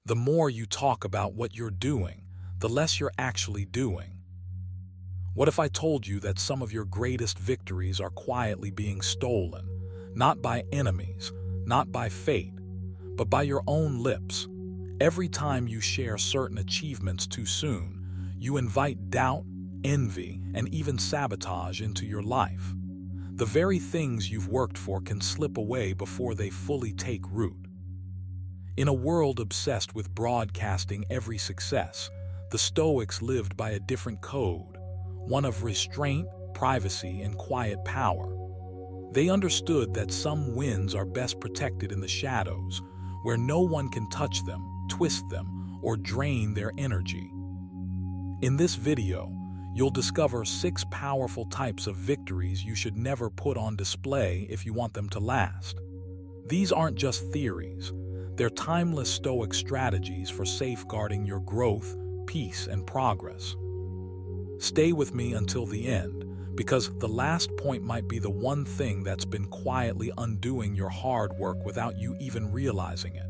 The more you talk about what you're doing, the less you're actually doing. What if I told you that some of your greatest victories are quietly being stolen, not by enemies, not by fate, but by your own lips? Every time you share certain achievements too soon, you invite doubt, envy, and even sabotage into your life. The very things you've worked for can slip away before they fully take root. In a world obsessed with broadcasting every success, the Stoics lived by a different code, one of restraint, privacy, and quiet power. They understood that some wins are best protected in the shadows, where no one can touch them, twist them, or drain their energy. In this video, you'll discover 6 powerful types of victories you should never put on display if you want them to last. These aren't just theories, they're timeless Stoic strategies for safeguarding your growth, peace, and progress. Stay with me until the end, because the last point might be the one thing that's been quietly undoing your hard work without you even realizing it.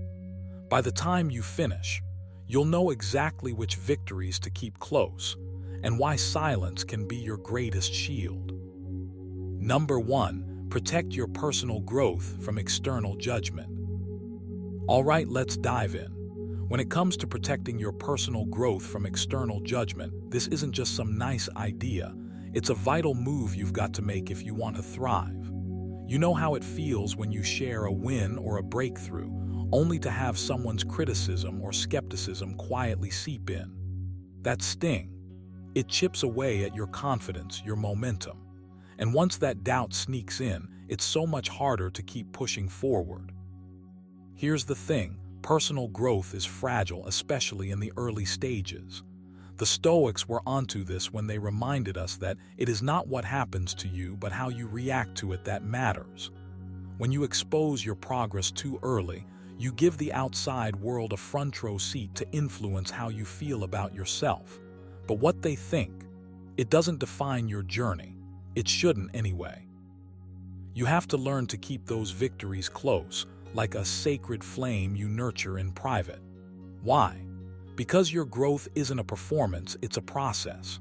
By the time you finish, you'll know exactly which victories to keep close, and why silence can be your greatest shield. Number 1, protect your personal growth from external judgment. All right, let's dive in. When it comes to protecting your personal growth from external judgment, this isn't just some nice idea. It's a vital move you've got to make if you want to thrive. You know how it feels when you share a win or a breakthrough, only to have someone's criticism or skepticism quietly seep in. That sting. It chips away at your confidence, your momentum. And once that doubt sneaks in, it's so much harder to keep pushing forward. Here's the thing. Personal growth is fragile, especially in the early stages. The Stoics were onto this when they reminded us that it is not what happens to you, but how you react to it that matters. When you expose your progress too early, you give the outside world a front row seat to influence how you feel about yourself. But what they think, it doesn't define your journey. It shouldn't anyway. You have to learn to keep those victories close, like a sacred flame you nurture in private. Why? Because your growth isn't a performance, it's a process.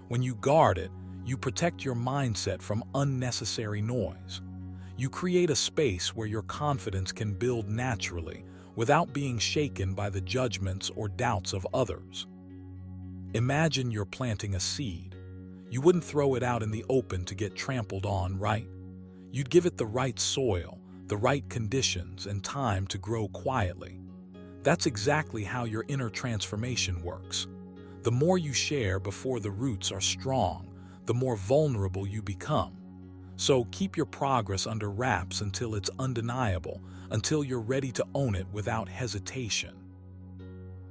When you guard it, you protect your mindset from unnecessary noise. You create a space where your confidence can build naturally, without being shaken by the judgments or doubts of others. Imagine you're planting a seed. You wouldn't throw it out in the open to get trampled on, right? You'd give it the right soil, the right conditions, and time to grow quietly. That's exactly how your inner transformation works. The more you share before the roots are strong, the more vulnerable you become. So keep your progress under wraps until it's undeniable, until you're ready to own it without hesitation.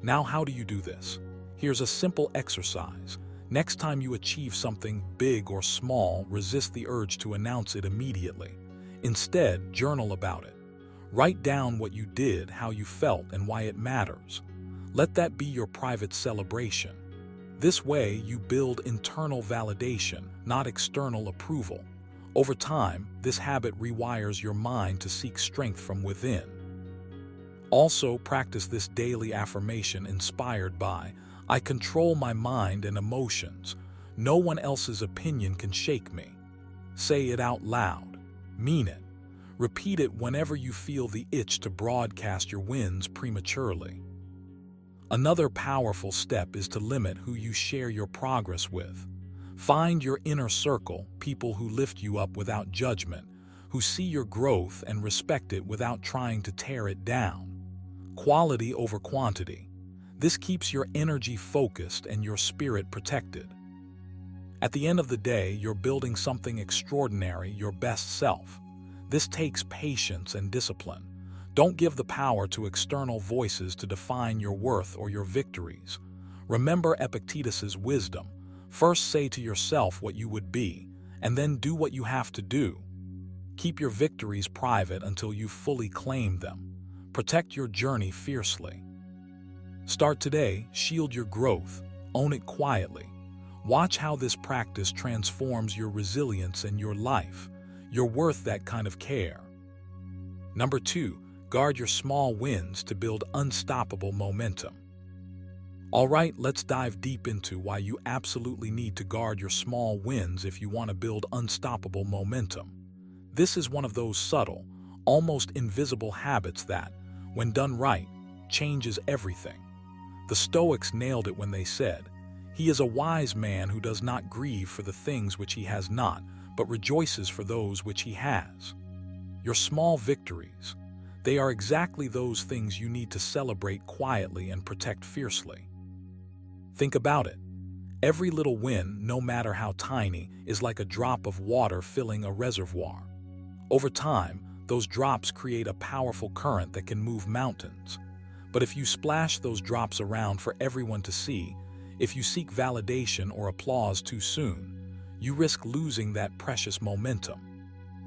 Now, how do you do this? Here's a simple exercise. Next time you achieve something big or small, resist the urge to announce it immediately. Instead, journal about it. Write down what you did, how you felt, and why it matters. Let that be your private celebration. This way, you build internal validation, not external approval. Over time, this habit rewires your mind to seek strength from within. Also, practice this daily affirmation inspired by, "I control my mind and emotions. No one else's opinion can shake me." Say it out loud. Mean it. Repeat it whenever you feel the itch to broadcast your wins prematurely. Another powerful step is to limit who you share your progress with. Find your inner circle, people who lift you up without judgment, who see your growth and respect it without trying to tear it down. Quality over quantity. This keeps your energy focused and your spirit protected. At the end of the day, you're building something extraordinary, your best self. This takes patience and discipline. Don't give the power to external voices to define your worth or your victories. Remember Epictetus's wisdom. First say to yourself what you would be, and then do what you have to do. Keep your victories private until you fully claim them. Protect your journey fiercely. Start today, shield your growth, own it quietly. Watch how this practice transforms your resilience and your life. You're worth that kind of care. Number 2, Guard your small wins to build unstoppable momentum. All right, let's dive deep into why you absolutely need to guard your small wins if you want to build unstoppable momentum. This is one of those subtle, almost invisible habits that, when done right, changes everything. The Stoics nailed it when they said, "He is a wise man who does not grieve for the things which he has not, but rejoices for those which he has." Your small victories, they are exactly those things you need to celebrate quietly and protect fiercely. Think about it. Every little win, no matter how tiny, is like a drop of water filling a reservoir. Over time, those drops create a powerful current that can move mountains. But if you splash those drops around for everyone to see, if you seek validation or applause too soon, you risk losing that precious momentum.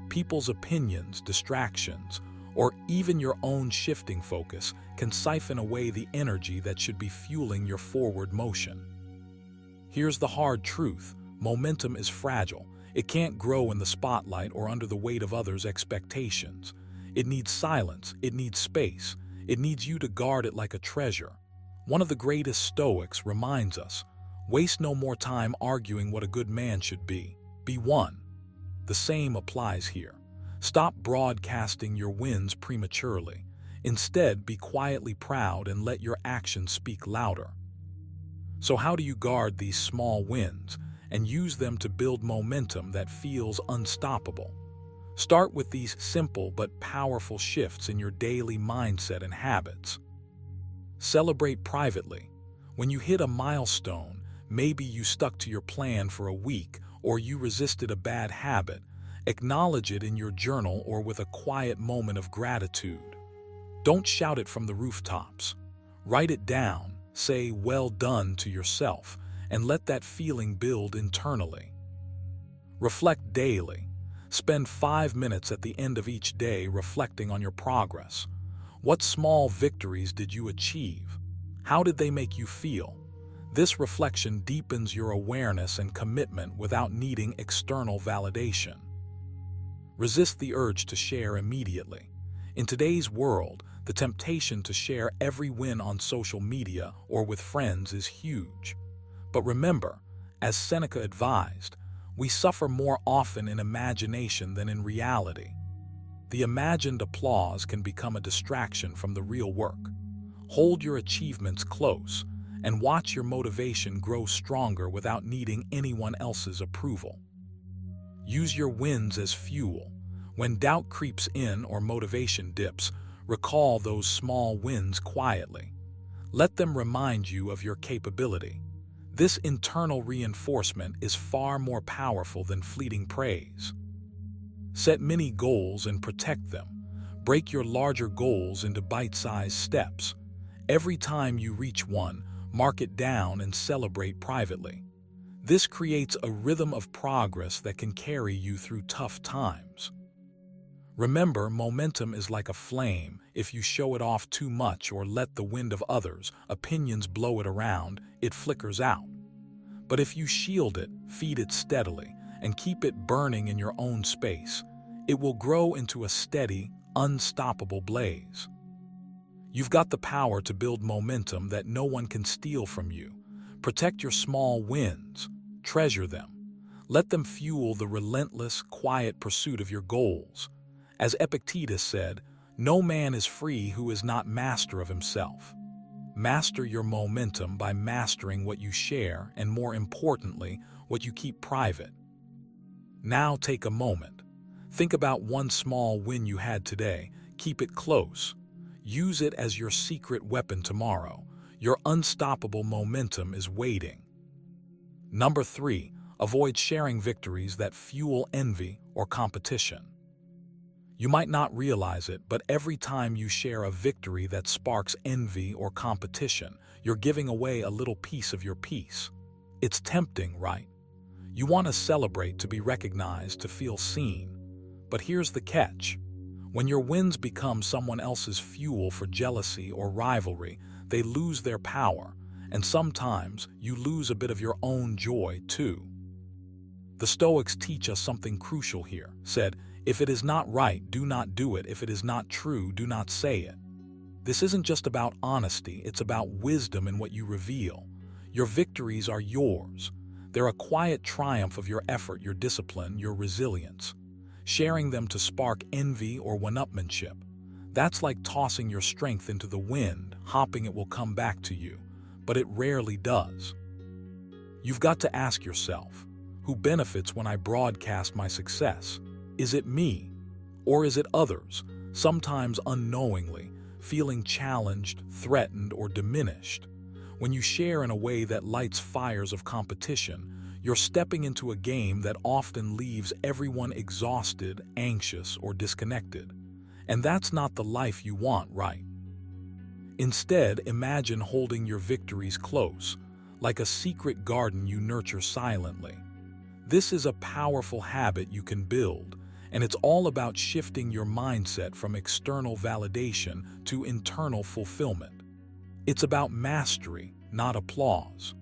People's opinions, distractions, or even your own shifting focus can siphon away the energy that should be fueling your forward motion. Here's the hard truth: momentum is fragile. It can't grow in the spotlight or under the weight of others' expectations. It needs silence, it needs space, it needs you to guard it like a treasure. One of the greatest Stoics reminds us, waste no more time arguing what a good man should be. Be one. The same applies here. Stop broadcasting your wins prematurely. Instead, be quietly proud and let your actions speak louder. So how do you guard these small wins and use them to build momentum that feels unstoppable? Start with these simple but powerful shifts in your daily mindset and habits. Celebrate privately. When you hit a milestone, maybe you stuck to your plan for a week or you resisted a bad habit, acknowledge it in your journal or with a quiet moment of gratitude. Don't shout it from the rooftops. Write it down, say "well done" to yourself, and let that feeling build internally. Reflect daily. Spend 5 minutes at the end of each day reflecting on your progress. What small victories did you achieve? How did they make you feel? This reflection deepens your awareness and commitment without needing external validation. Resist the urge to share immediately. In today's world, the temptation to share every win on social media or with friends is huge. But remember, as Seneca advised, we suffer more often in imagination than in reality. The imagined applause can become a distraction from the real work. Hold your achievements close and watch your motivation grow stronger without needing anyone else's approval. Use your wins as fuel. When doubt creeps in or motivation dips, recall those small wins quietly. Let them remind you of your capability. This internal reinforcement is far more powerful than fleeting praise. Set mini goals and protect them. Break your larger goals into bite-sized steps. Every time you reach one, mark it down and celebrate privately. This creates a rhythm of progress that can carry you through tough times. Remember, momentum is like a flame. If you show it off too much or let the wind of others' opinions blow it around, it flickers out. But if you shield it, feed it steadily, and keep it burning in your own space, it will grow into a steady, unstoppable blaze. You've got the power to build momentum that no one can steal from you. Protect your small wins. Treasure them. Let them fuel the relentless, quiet pursuit of your goals. As Epictetus said, "No man is free who is not master of himself." Master your momentum by mastering what you share and, more importantly, what you keep private. Now take a moment. Think about one small win you had today. Keep it close. Use it as your secret weapon tomorrow. Your unstoppable momentum is waiting. Number 3, avoid sharing victories that fuel envy or competition. You might not realize it, but every time you share a victory that sparks envy or competition, you're giving away a little piece of your peace. It's tempting, right? You want to celebrate, to be recognized, to feel seen. But here's the catch. When your wins become someone else's fuel for jealousy or rivalry, they lose their power, and sometimes you lose a bit of your own joy too. The Stoics teach us something crucial here. Said, If it is not right, do not do it. If it is not true, do not say it. This isn't just about honesty, it's about wisdom in what you reveal. Your victories are yours. They're a quiet triumph of your effort, your discipline, your resilience. Sharing them to spark envy or one-upmanship. That's like tossing your strength into the wind, hoping it will come back to you, but it rarely does. You've got to ask yourself, who benefits when I broadcast my success? Is it me? Or is it others, sometimes unknowingly, feeling challenged, threatened, or diminished? When you share in a way that lights fires of competition, you're stepping into a game that often leaves everyone exhausted, anxious, or disconnected. And that's not the life you want, right? Instead, imagine holding your victories close, like a secret garden you nurture silently. This is a powerful habit you can build, and it's all about shifting your mindset from external validation to internal fulfillment. It's about mastery, not applause.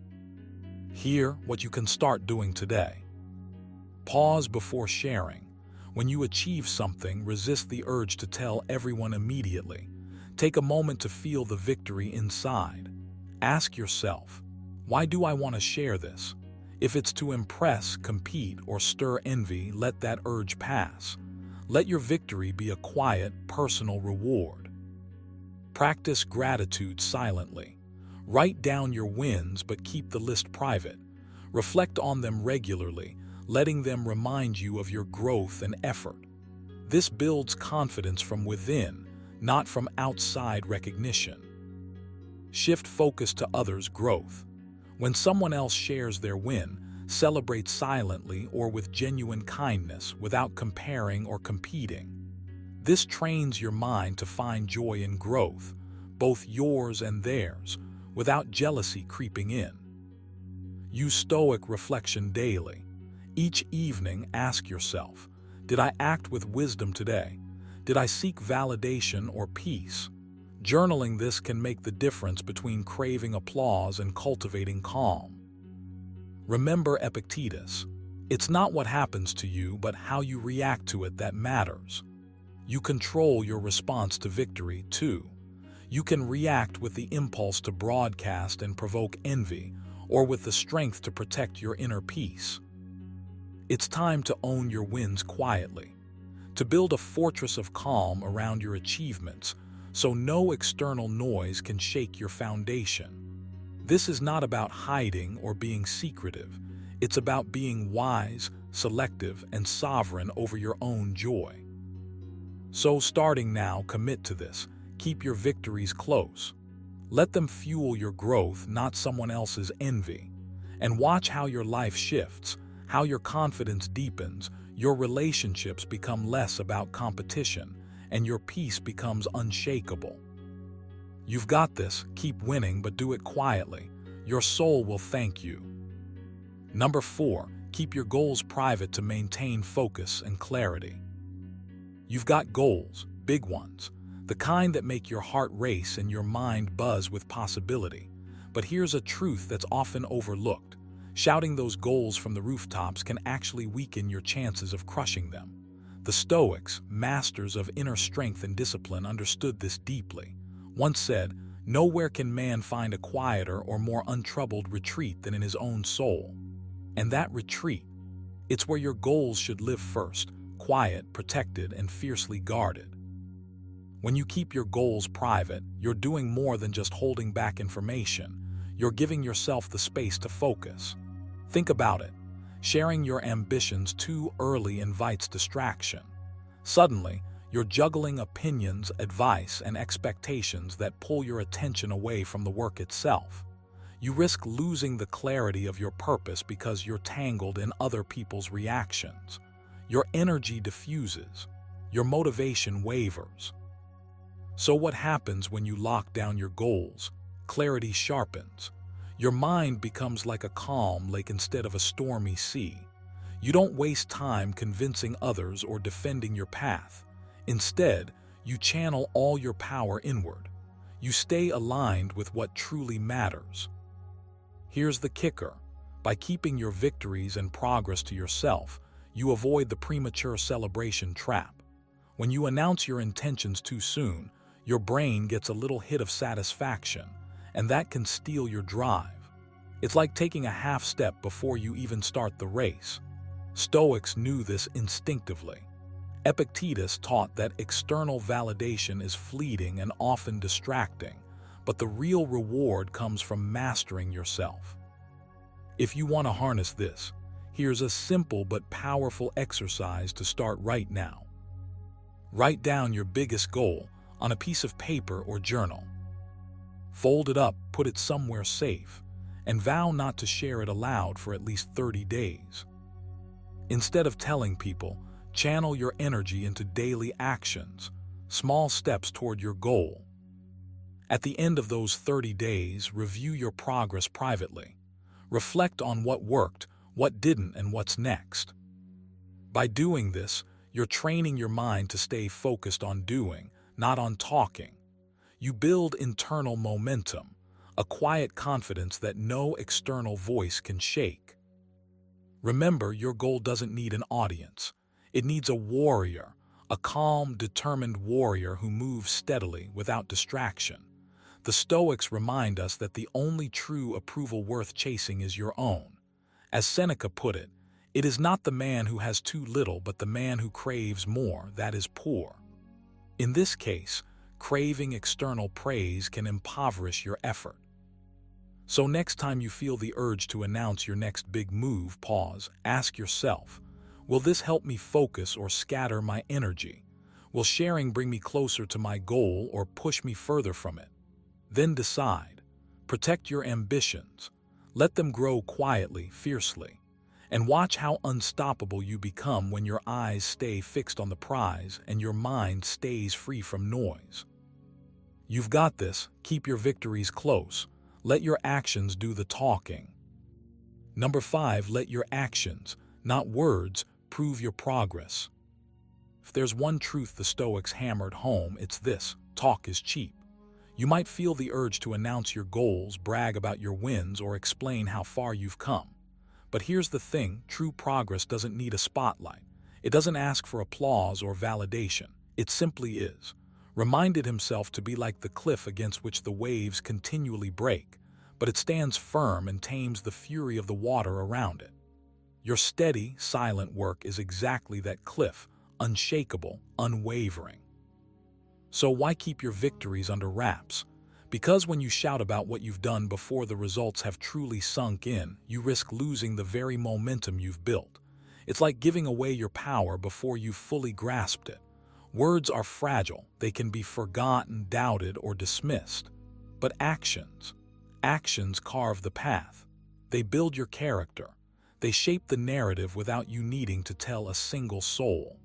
Here, what you can start doing today. Pause before sharing. When you achieve something, resist the urge to tell everyone immediately. Take a moment to feel the victory inside. Ask yourself, why do I want to share this? If it's to impress, compete, or stir envy, let that urge pass. Let your victory be a quiet, personal reward. Practice gratitude silently. Write down your wins, but keep the list private. Reflect on them regularly, letting them remind you of your growth and effort. This builds confidence from within, not from outside recognition. Shift focus to others' growth. When someone else shares their win, celebrate silently or with genuine kindness without comparing or competing. This trains your mind to find joy in growth, both yours and theirs, without jealousy creeping in. Use Stoic reflection daily. Each evening, ask yourself, did I act with wisdom today? Did I seek validation or peace? Journaling this can make the difference between craving applause and cultivating calm. Remember Epictetus. It's not what happens to you, but how you react to it that matters. You control your response to victory, too. You can react with the impulse to broadcast and provoke envy, or with the strength to protect your inner peace. It's time to own your wins quietly, to build a fortress of calm around your achievements, so no external noise can shake your foundation. This is not about hiding or being secretive. It's about being wise, selective, and sovereign over your own joy. So starting now, commit to this. Keep your victories close. Let them fuel your growth, not someone else's envy. And watch how your life shifts, how your confidence deepens, your relationships become less about competition, and your peace becomes unshakable. You've got this. Keep winning, but do it quietly. Your soul will thank you. Number 4, keep your goals private to maintain focus and clarity. You've got goals, big ones, the kind that make your heart race and your mind buzz with possibility. But here's a truth that's often overlooked. Shouting those goals from the rooftops can actually weaken your chances of crushing them. The Stoics, masters of inner strength and discipline, understood this deeply. Once said, "Nowhere can man find a quieter or more untroubled retreat than in his own soul." And that retreat, it's where your goals should live first, quiet, protected, and fiercely guarded. When you keep your goals private, you're doing more than just holding back information. You're giving yourself the space to focus. Think about it. Sharing your ambitions too early invites distraction. Suddenly, you're juggling opinions, advice, and expectations that pull your attention away from the work itself. You risk losing the clarity of your purpose because you're tangled in other people's reactions. Your energy diffuses. Your motivation wavers. So what happens when you lock down your goals? Clarity sharpens. Your mind becomes like a calm lake instead of a stormy sea. You don't waste time convincing others or defending your path. Instead, you channel all your power inward. You stay aligned with what truly matters. Here's the kicker. By keeping your victories and progress to yourself, You avoid the premature celebration trap. When you announce your intentions too soon, your brain gets a little hit of satisfaction, and that can steal your drive. It's like taking a half step before you even start the race. Stoics knew this instinctively. Epictetus taught that external validation is fleeting and often distracting, but the real reward comes from mastering yourself. If you want to harness this, here's a simple but powerful exercise to start right now. Write down your biggest goal on a piece of paper or journal. Fold it up, put it somewhere safe, and vow not to share it aloud for at least 30 days. Instead of telling people, channel your energy into daily actions, small steps toward your goal. At the end of those 30 days, review your progress privately. Reflect on what worked, what didn't, and what's next. By doing this, you're training your mind to stay focused on doing, not on talking. You build internal momentum, a quiet confidence that no external voice can shake. Remember, your goal doesn't need an audience. It needs a warrior, a calm, determined warrior who moves steadily without distraction. The Stoics remind us that the only true approval worth chasing is your own. As Seneca put it, it is not the man who has too little, but the man who craves more that is poor. In this case, craving external praise can impoverish your effort. So next time you feel the urge to announce your next big move, pause, ask yourself, will this help me focus or scatter my energy? Will sharing bring me closer to my goal or push me further from it? Then decide. Protect your ambitions. Let them grow quietly, fiercely. And watch how unstoppable you become when your eyes stay fixed on the prize and your mind stays free from noise. You've got this. Keep your victories close. Let your actions do the talking. Number 5, let your actions, not words, prove your progress. If there's one truth the Stoics hammered home, it's this: talk is cheap. You might feel the urge to announce your goals, brag about your wins, or explain how far you've come. But here's the thing: true progress doesn't need a spotlight. It doesn't ask for applause or validation. It simply is. Reminded himself to be like the cliff against which the waves continually break, but it stands firm and tames the fury of the water around it. Your steady, silent work is exactly that cliff, unshakable, unwavering. So why keep your victories under wraps? Because when you shout about what you've done before the results have truly sunk in, you risk losing the very momentum you've built. It's like giving away your power before you've fully grasped it. Words are fragile. They can be forgotten, doubted, or dismissed. But actions carve the path. They build your character. They shape the narrative without you needing to tell a single soul.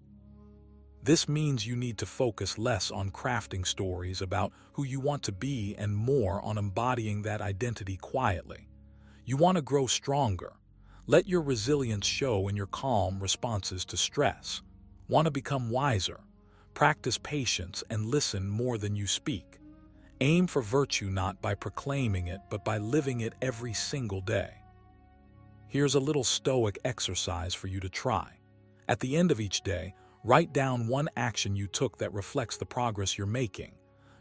This means you need to focus less on crafting stories about who you want to be and more on embodying that identity quietly. You want to grow stronger. Let your resilience show in your calm responses to stress. Want to become wiser? Practice patience and listen more than you speak. Aim for virtue not by proclaiming it, but by living it every single day. Here's a little Stoic exercise for you to try. At the end of each day, write down one action you took that reflects the progress you're making.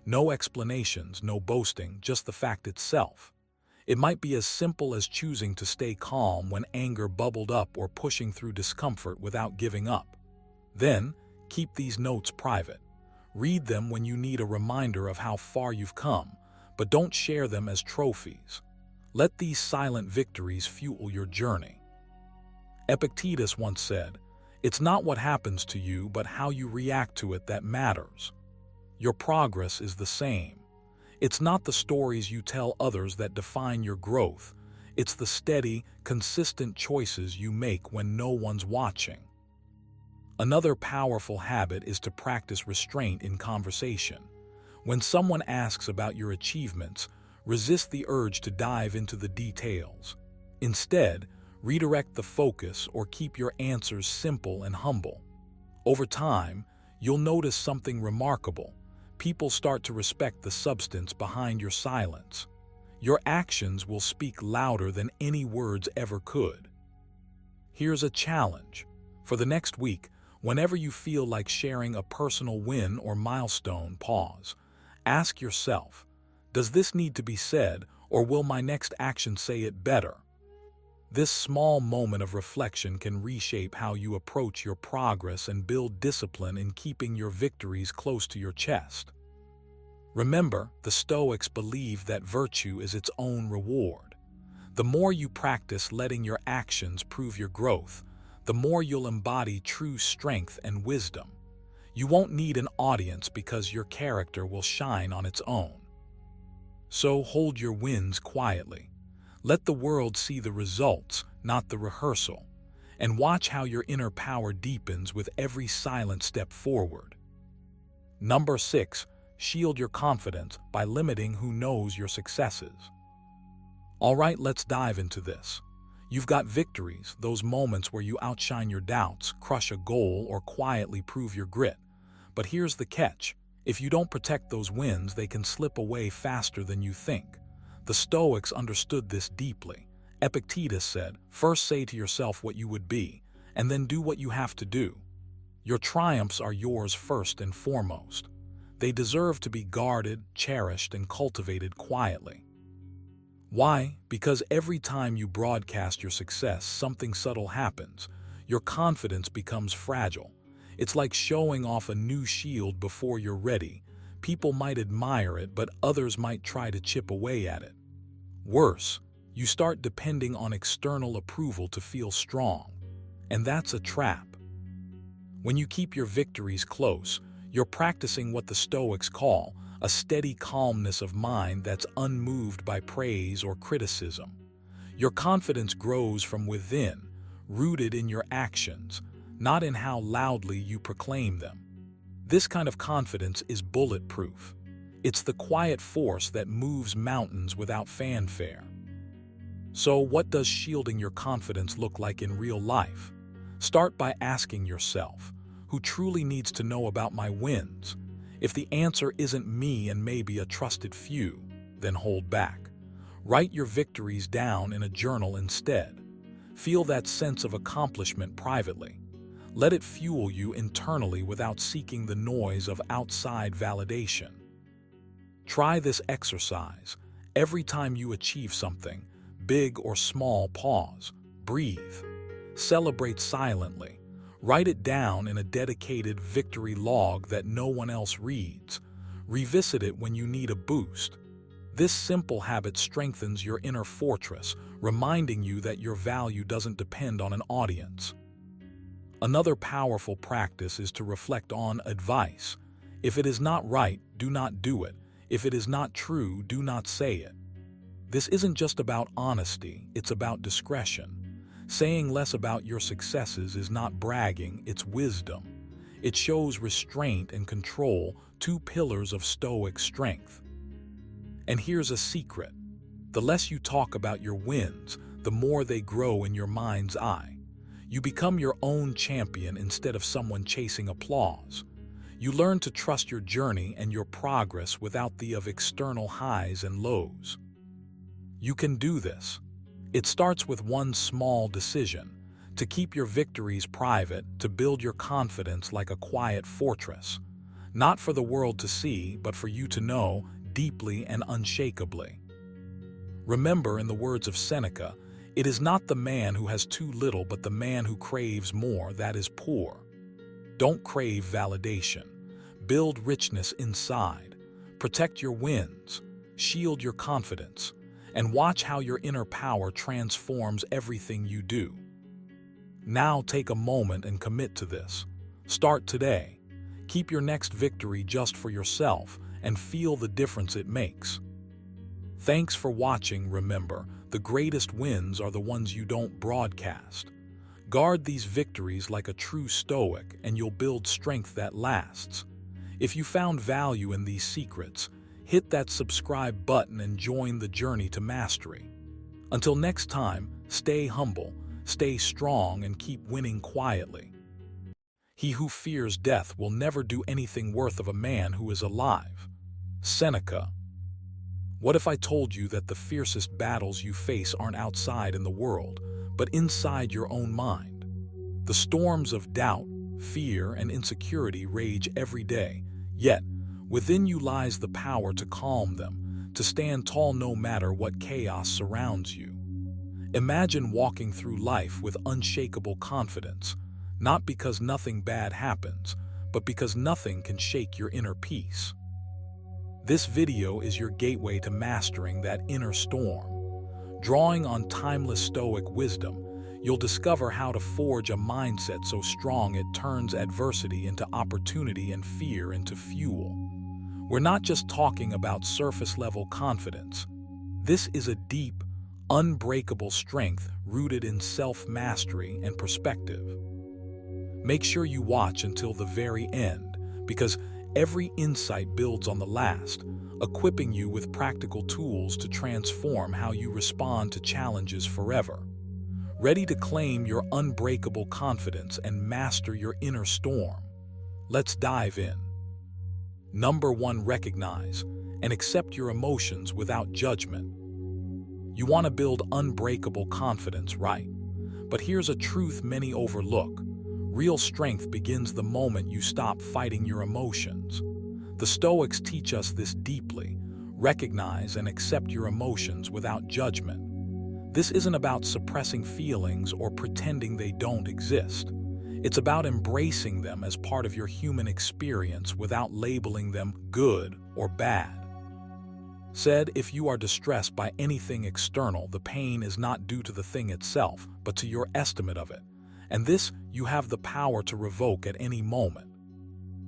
No explanations, no boasting, just the fact itself. It might be as simple as choosing to stay calm when anger bubbled up or pushing through discomfort without giving up. Then, keep these notes private. Read them when you need a reminder of how far you've come, but don't share them as trophies. Let these silent victories fuel your journey. Epictetus once said, "It's not what happens to you, but how you react to it that matters." Your progress is the same. It's not the stories you tell others that define your growth. It's the steady, consistent choices you make when no one's watching. Another powerful habit is to practice restraint in conversation. When someone asks about your achievements, resist the urge to dive into the details. Instead, redirect the focus or keep your answers simple and humble. Over time, you'll notice something remarkable. People start to respect the substance behind your silence. Your actions will speak louder than any words ever could. Here's a challenge. For the next week, whenever you feel like sharing a personal win or milestone, pause. Ask yourself, does this need to be said, or will my next action say it better? This small moment of reflection can reshape how you approach your progress and build discipline in keeping your victories close to your chest. Remember, the Stoics believe that virtue is its own reward. The more you practice letting your actions prove your growth, the more you'll embody true strength and wisdom. You won't need an audience because your character will shine on its own. So hold your wins quietly. Let the world see the results, not the rehearsal, and watch how your inner power deepens with every silent step forward. Number 6, shield your confidence by limiting who knows your successes. All right, let's dive into this. You've got victories, those moments where you outshine your doubts, crush a goal, or quietly prove your grit. But here's the catch. If you don't protect those wins, they can slip away faster than you think. The Stoics understood this deeply. Epictetus said, "First say to yourself what you would be, and then do what you have to do." Your triumphs are yours first and foremost. They deserve to be guarded, cherished, and cultivated quietly. Why? Because every time you broadcast your success, something subtle happens. Your confidence becomes fragile. It's like showing off a new shield before you're ready. People might admire it, but others might try to chip away at it. Worse, you start depending on external approval to feel strong. And that's a trap. When you keep your victories close, you're practicing what the Stoics call a steady calmness of mind that's unmoved by praise or criticism. Your confidence grows from within, rooted in your actions, not in how loudly you proclaim them. This kind of confidence is bulletproof. It's the quiet force that moves mountains without fanfare. So, what does shielding your confidence look like in real life? Start by asking yourself, who truly needs to know about my wins? If the answer isn't me and maybe a trusted few, then hold back. Write your victories down in a journal instead. Feel that sense of accomplishment privately. Let it fuel you internally without seeking the noise of outside validation. Try this exercise. Every time you achieve something, big or small, pause, breathe, celebrate silently. Write it down in a dedicated victory log that no one else reads. Revisit it when you need a boost. This simple habit strengthens your inner fortress, reminding you that your value doesn't depend on an audience. Another powerful practice is to reflect on advice. If it is not right, do not do it. If it is not true, do not say it. This isn't just about honesty, it's about discretion. Saying less about your successes is not bragging, it's wisdom. It shows restraint and control, two pillars of Stoic strength. And here's a secret. The less you talk about your wins, the more they grow in your mind's eye. You become your own champion instead of someone chasing applause. You learn to trust your journey and your progress without the of external highs and lows. You can do this. It starts with one small decision, to keep your victories private, to build your confidence like a quiet fortress. Not for the world to see, but for you to know deeply and unshakably. Remember, in the words of Seneca, it is not the man who has too little, but the man who craves more that is poor. Don't crave validation. Build richness inside. Protect your wins. Shield your confidence. And watch how your inner power transforms everything you do. Now take a moment and commit to this. Start today. Keep your next victory just for yourself and feel the difference it makes. Thanks for watching. Remember, the greatest wins are the ones you don't broadcast. Guard these victories like a true Stoic and you'll build strength that lasts. If you found value in these secrets, hit that subscribe button and join the journey to mastery. Until next time, stay humble, stay strong, and keep winning quietly. He who fears death will never do anything worth of a man who is alive. Seneca. What if I told you that the fiercest battles you face aren't outside in the world, but inside your own mind? The storms of doubt, fear, and insecurity rage every day, yet within you lies the power to calm them, to stand tall no matter what chaos surrounds you. Imagine walking through life with unshakable confidence, not because nothing bad happens, but because nothing can shake your inner peace. This video is your gateway to mastering that inner storm. Drawing on timeless Stoic wisdom, you'll discover how to forge a mindset so strong it turns adversity into opportunity and fear into fuel. We're not just talking about surface-level confidence. This is a deep, unbreakable strength rooted in self-mastery and perspective. Make sure you watch until the very end, because every insight builds on the last, equipping you with practical tools to transform how you respond to challenges forever. Ready to claim your unbreakable confidence and master your inner storm? Let's dive in. Number 1, recognize and accept your emotions without judgment. You want to build unbreakable confidence, right? But here's a truth many overlook. Real strength begins the moment you stop fighting your emotions. The Stoics teach us this deeply. Recognize and accept your emotions without judgment. This isn't about suppressing feelings or pretending they don't exist. It's about embracing them as part of your human experience without labeling them good or bad. Said, if you are distressed by anything external, the pain is not due to the thing itself, but to your estimate of it. And this you have the power to revoke at any moment.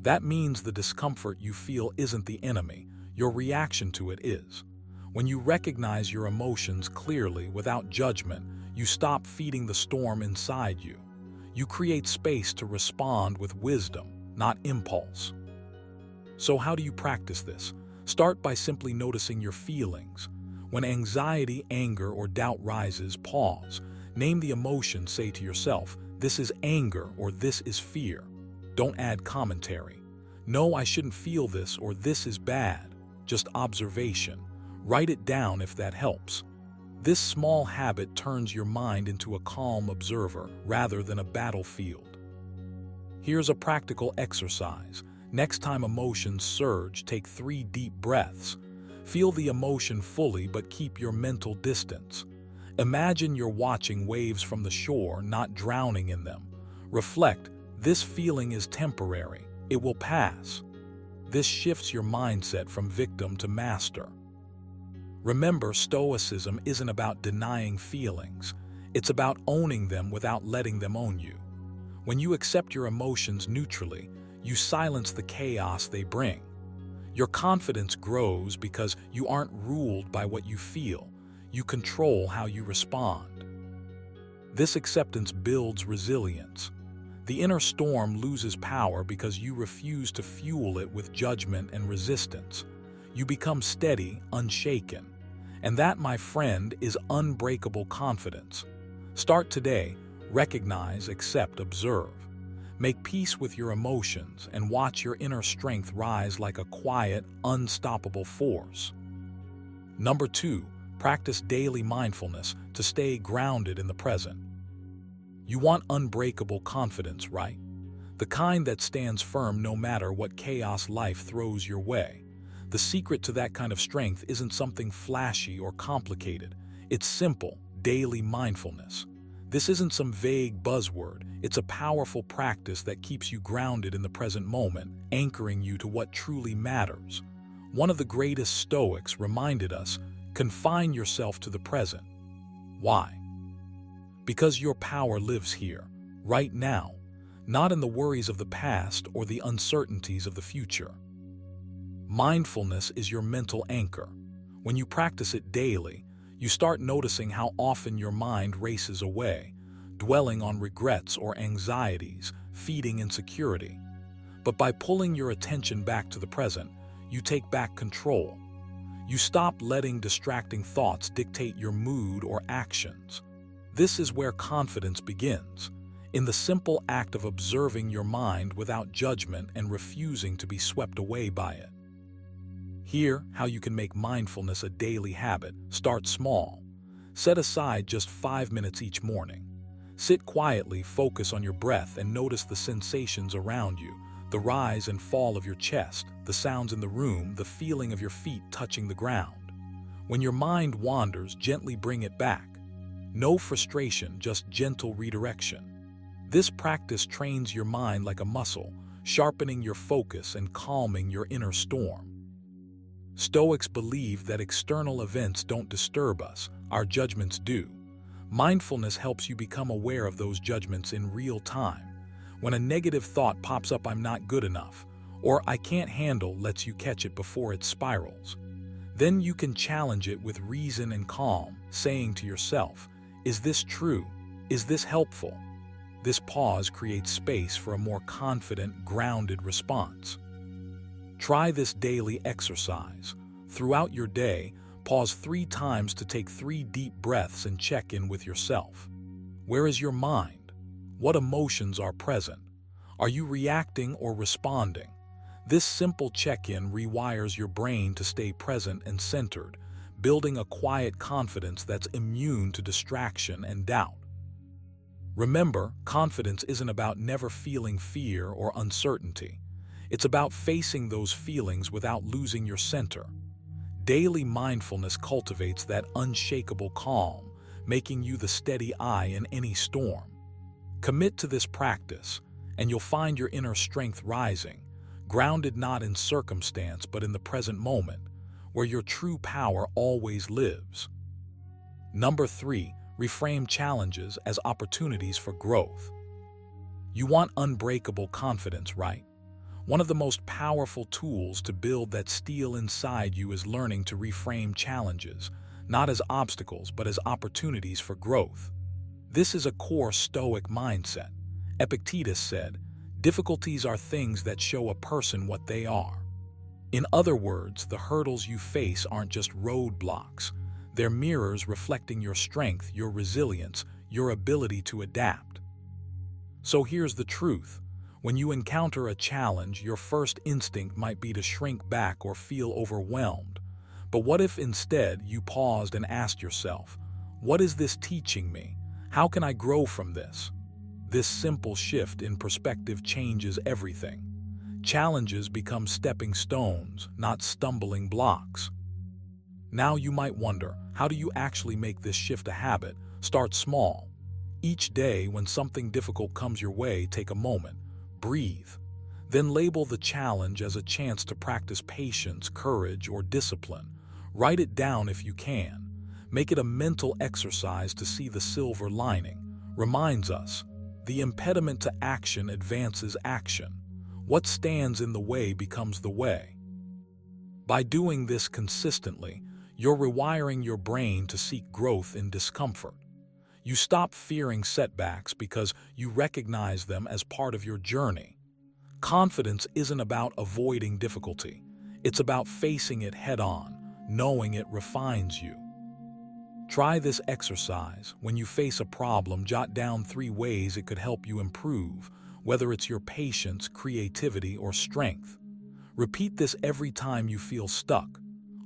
That means the discomfort you feel isn't the enemy, your reaction to it is. When you recognize your emotions clearly without judgment, you stop feeding the storm inside you. You create space to respond with wisdom, not impulse. So how do you practice this? Start by simply noticing your feelings. When anxiety, anger, or doubt rises, pause. Name the emotion, say to yourself, this is anger or this is fear. Don't add commentary. No, I shouldn't feel this or this is bad. Just observation. Write it down if that helps. This small habit turns your mind into a calm observer rather than a battlefield. Here's a practical exercise. Next time emotions surge, take 3 deep breaths. Feel the emotion fully but keep your mental distance. Imagine you're watching waves from the shore, not drowning in them. Reflect, this feeling is temporary. It will pass. This shifts your mindset from victim to master. Remember, Stoicism isn't about denying feelings. It's about owning them without letting them own you. When you accept your emotions neutrally, you silence the chaos they bring. Your confidence grows because you aren't ruled by what you feel. You control how you respond. This acceptance builds resilience. The inner storm loses power because you refuse to fuel it with judgment and resistance. You become steady, unshaken. And that, my friend, is unbreakable confidence. Start today. Recognize, accept, observe. Make peace with your emotions and watch your inner strength rise like a quiet, unstoppable force. Number 2, practice daily mindfulness to stay grounded in the present. You want unbreakable confidence, right? The kind that stands firm no matter what chaos life throws your way. The secret to that kind of strength isn't something flashy or complicated. It's simple, daily mindfulness. This isn't some vague buzzword. It's a powerful practice that keeps you grounded in the present moment, anchoring you to what truly matters. One of the greatest Stoics reminded us, confine yourself to the present. Why? Because your power lives here, right now, not in the worries of the past or the uncertainties of the future. Mindfulness is your mental anchor. When you practice it daily, you start noticing how often your mind races away, dwelling on regrets or anxieties, feeding insecurity. But by pulling your attention back to the present, you take back control. You stop letting distracting thoughts dictate your mood or actions. This is where confidence begins, in the simple act of observing your mind without judgment and refusing to be swept away by it. Here, how you can make mindfulness a daily habit. Start small. Set aside just 5 minutes each morning. Sit quietly, focus on your breath, and notice the sensations around you, the rise and fall of your chest, the sounds in the room, the feeling of your feet touching the ground. When your mind wanders, gently bring it back. No frustration, just gentle redirection. This practice trains your mind like a muscle, sharpening your focus and calming your inner storm. Stoics believe that external events don't disturb us, our judgments do. Mindfulness helps you become aware of those judgments in real time. When a negative thought pops up, "I'm not good enough," or "I can't handle," lets you catch it before it spirals. Then you can challenge it with reason and calm, saying to yourself, "Is this true? Is this helpful?" This pause creates space for a more confident, grounded response. Try this daily exercise. Throughout your day, pause 3 times to take 3 deep breaths and check in with yourself. Where is your mind? What emotions are present? Are you reacting or responding? This simple check-in rewires your brain to stay present and centered, building a quiet confidence that's immune to distraction and doubt. Remember, confidence isn't about never feeling fear or uncertainty. It's about facing those feelings without losing your center. Daily mindfulness cultivates that unshakable calm, making you the steady eye in any storm. Commit to this practice, and you'll find your inner strength rising, grounded not in circumstance but in the present moment, where your true power always lives. Number 3, reframe challenges as opportunities for growth. You want unbreakable confidence, right? One of the most powerful tools to build that steel inside you is learning to reframe challenges, not as obstacles but as opportunities for growth. This is a core Stoic mindset. Epictetus said, "Difficulties are things that show a person what they are." In other words, the hurdles you face aren't just roadblocks. They're mirrors reflecting your strength, your resilience, your ability to adapt. So here's the truth. When you encounter a challenge, your first instinct might be to shrink back or feel overwhelmed. But what if instead you paused and asked yourself, "What is this teaching me? How can I grow from this?" This simple shift in perspective changes everything. Challenges become stepping stones, not stumbling blocks. Now you might wonder, how do you actually make this shift a habit? Start small. Each day when something difficult comes your way, take a moment, breathe. Then label the challenge as a chance to practice patience, courage, or discipline. Write it down if you can. Make it a mental exercise to see the silver lining. Reminds us, the impediment to action advances action. What stands in the way becomes the way. By doing this consistently, you're rewiring your brain to seek growth in discomfort. You stop fearing setbacks because you recognize them as part of your journey. Confidence isn't about avoiding difficulty. It's about facing it head-on, knowing it refines you. Try this exercise. When you face a problem, jot down 3 ways it could help you improve, whether it's your patience, creativity, or strength. Repeat this every time you feel stuck.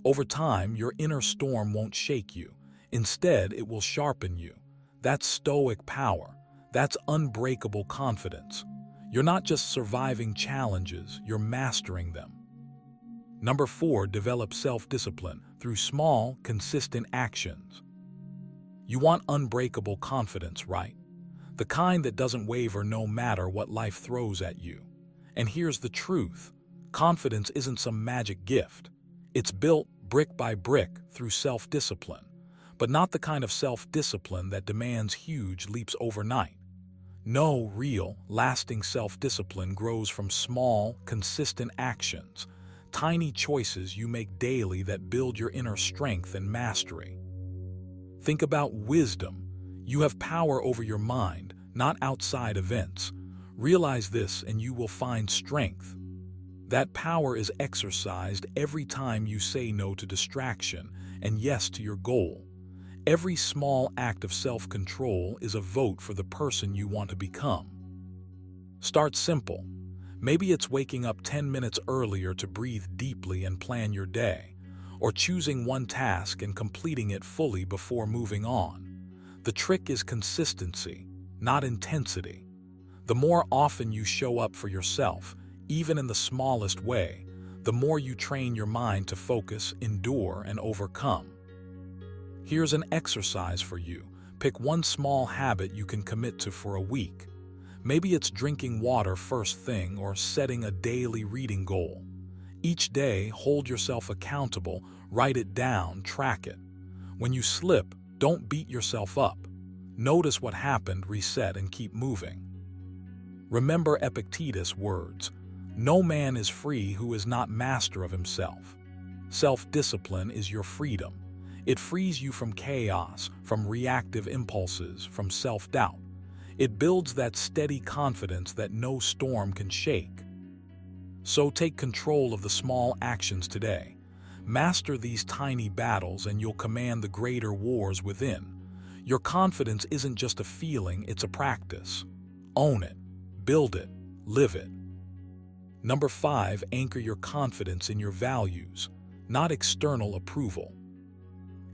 Over time, your inner storm won't shake you. Instead, it will sharpen you. That's Stoic power. That's unbreakable confidence. You're not just surviving challenges, you're mastering them. Number 4, develop self-discipline through small, consistent actions. You want unbreakable confidence, right? The kind that doesn't waver no matter what life throws at you. And here's the truth. Confidence isn't some magic gift. It's built brick by brick through self-discipline, but not the kind of self-discipline that demands huge leaps overnight. No, real, lasting self-discipline grows from small, consistent actions, tiny choices you make daily that build your inner strength and mastery. Think about wisdom. You have power over your mind, not outside events. Realize this and you will find strength. That power is exercised every time you say no to distraction and yes to your goal. Every small act of self-control is a vote for the person you want to become. Start simple. Maybe it's waking up 10 minutes earlier to breathe deeply and plan your day, or choosing one task and completing it fully before moving on. The trick is consistency, not intensity. The more often you show up for yourself, even in the smallest way, the more you train your mind to focus, endure, and overcome. Here's an exercise for you. Pick one small habit you can commit to for a week. Maybe it's drinking water first thing or setting a daily reading goal. Each day, hold yourself accountable, write it down, track it. When you slip, don't beat yourself up. Notice what happened, reset, and keep moving. Remember Epictetus' words, "No man is free who is not master of himself." Self-discipline is your freedom. It frees you from chaos, from reactive impulses, from self-doubt. It builds that steady confidence that no storm can shake. So take control of the small actions today. Master these tiny battles and you'll command the greater wars within. Your confidence isn't just a feeling, it's a practice. Own it, build it, live it. Number 5, anchor your confidence in your values, not external approval.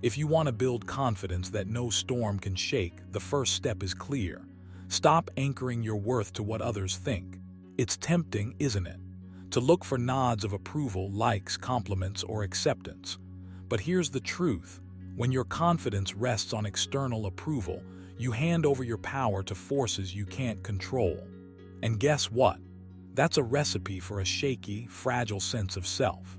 If you want to build confidence that no storm can shake, the first step is clear. Stop anchoring your worth to what others think. It's tempting, isn't it, to look for nods of approval, likes, compliments, or acceptance. But here's the truth. When your confidence rests on external approval, you hand over your power to forces you can't control. And guess what? That's a recipe for a shaky, fragile sense of self.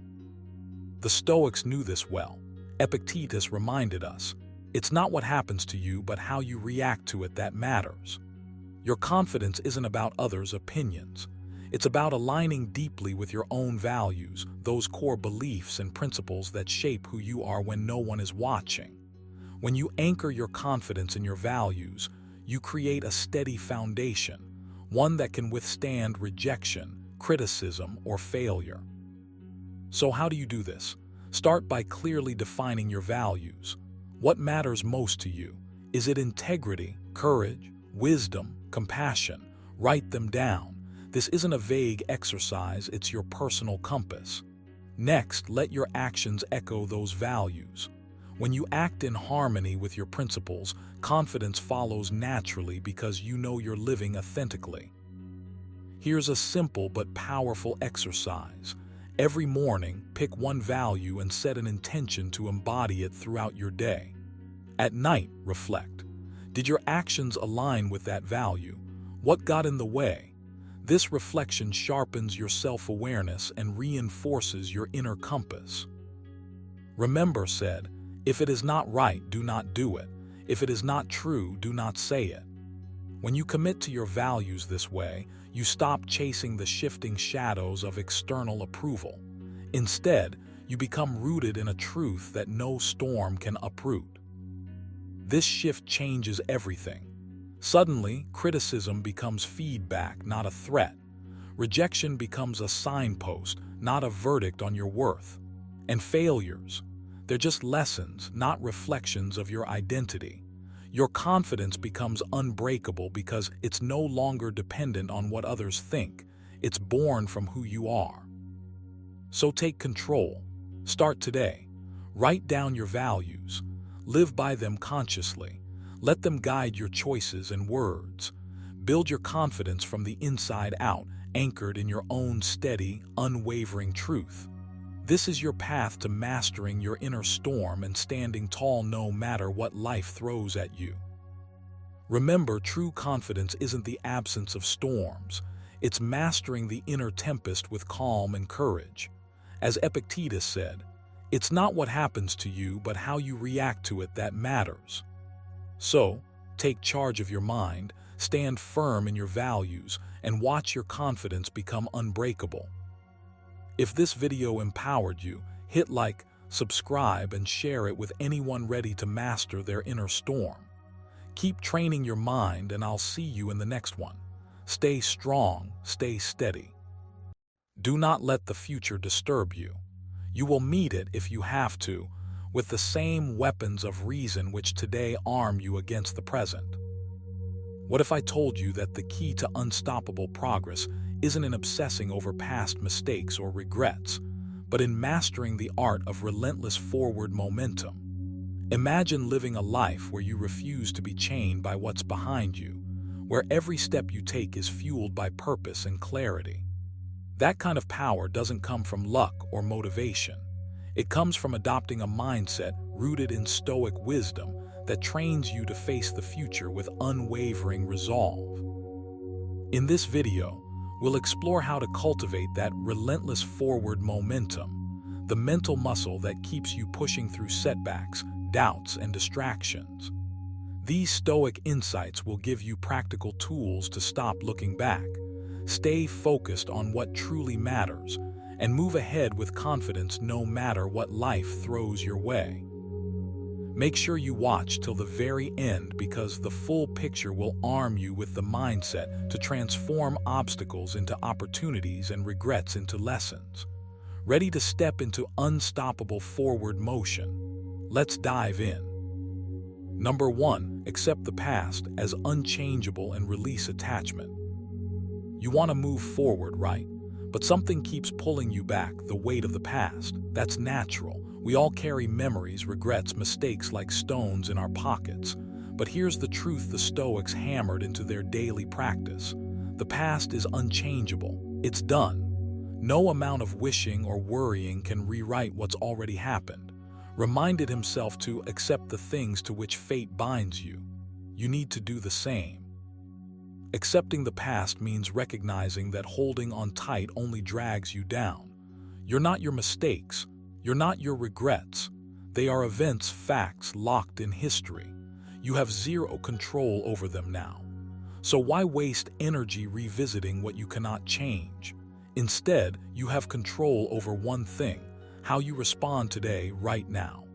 The Stoics knew this well. Epictetus reminded us, it's not what happens to you, but how you react to it that matters. Your confidence isn't about others' opinions. It's about aligning deeply with your own values, those core beliefs and principles that shape who you are when no one is watching. When you anchor your confidence in your values, you create a steady foundation, one that can withstand rejection, criticism, or failure. So how do you do this? Start by clearly defining your values. What matters most to you? Is it integrity, courage, wisdom, compassion? Write them down. This isn't a vague exercise, it's your personal compass. Next, let your actions echo those values. When you act in harmony with your principles, confidence follows naturally because you know you're living authentically. Here's a simple but powerful exercise. Every morning, pick one value and set an intention to embody it throughout your day. At night, reflect. Did your actions align with that value? What got in the way? This reflection sharpens your self-awareness and reinforces your inner compass. Remember, said, if it is not right, do not do it. If it is not true, do not say it. When you commit to your values this way, you stop chasing the shifting shadows of external approval. Instead, you become rooted in a truth that no storm can uproot. This shift changes everything. Suddenly, criticism becomes feedback, not a threat. Rejection becomes a signpost, not a verdict on your worth. And failures, they're just lessons, not reflections of your identity. Your confidence becomes unbreakable because it's no longer dependent on what others think. It's born from who you are. So take control. Start today. Write down your values. Live by them consciously. Let them guide your choices and words. Build your confidence from the inside out, anchored in your own steady, unwavering truth. This is your path to mastering your inner storm and standing tall no matter what life throws at you. Remember, true confidence isn't the absence of storms. It's mastering the inner tempest with calm and courage. As Epictetus said, it's not what happens to you, but how you react to it that matters. So, take charge of your mind, stand firm in your values, and watch your confidence become unbreakable. If this video empowered you, hit like, subscribe, and share it with anyone ready to master their inner storm. Keep training your mind, and I'll see you in the next one. Stay strong, stay steady. Do not let the future disturb you. You will meet it if you have to, with the same weapons of reason which today arm you against the present. What if I told you that the key to unstoppable progress isn't in obsessing over past mistakes or regrets, but in mastering the art of relentless forward momentum? Imagine living a life where you refuse to be chained by what's behind you, where every step you take is fueled by purpose and clarity. That kind of power doesn't come from luck or motivation. It comes from adopting a mindset rooted in Stoic wisdom that trains you to face the future with unwavering resolve. In this video, we'll explore how to cultivate that relentless forward momentum, the mental muscle that keeps you pushing through setbacks, doubts, and distractions. These Stoic insights will give you practical tools to stop looking back, stay focused on what truly matters, and move ahead with confidence no matter what life throws your way. Make sure you watch till the very end, because the full picture will arm you with the mindset to transform obstacles into opportunities and regrets into lessons. Ready to step into unstoppable forward motion? Let's dive in. Number 1, accept the past as unchangeable and release attachment. You want to move forward, right? But something keeps pulling you back, the weight of the past. That's natural. We all carry memories, regrets, mistakes like stones in our pockets. But here's the truth the Stoics hammered into their daily practice. The past is unchangeable. It's done. No amount of wishing or worrying can rewrite what's already happened. Reminded himself to accept the things to which fate binds you. You need to do the same. Accepting the past means recognizing that holding on tight only drags you down. You're not your mistakes. You're not your regrets. They are events, facts locked in history. You have zero control over them now. So why waste energy revisiting what you cannot change? Instead, you have control over one thing: how you respond today, right now.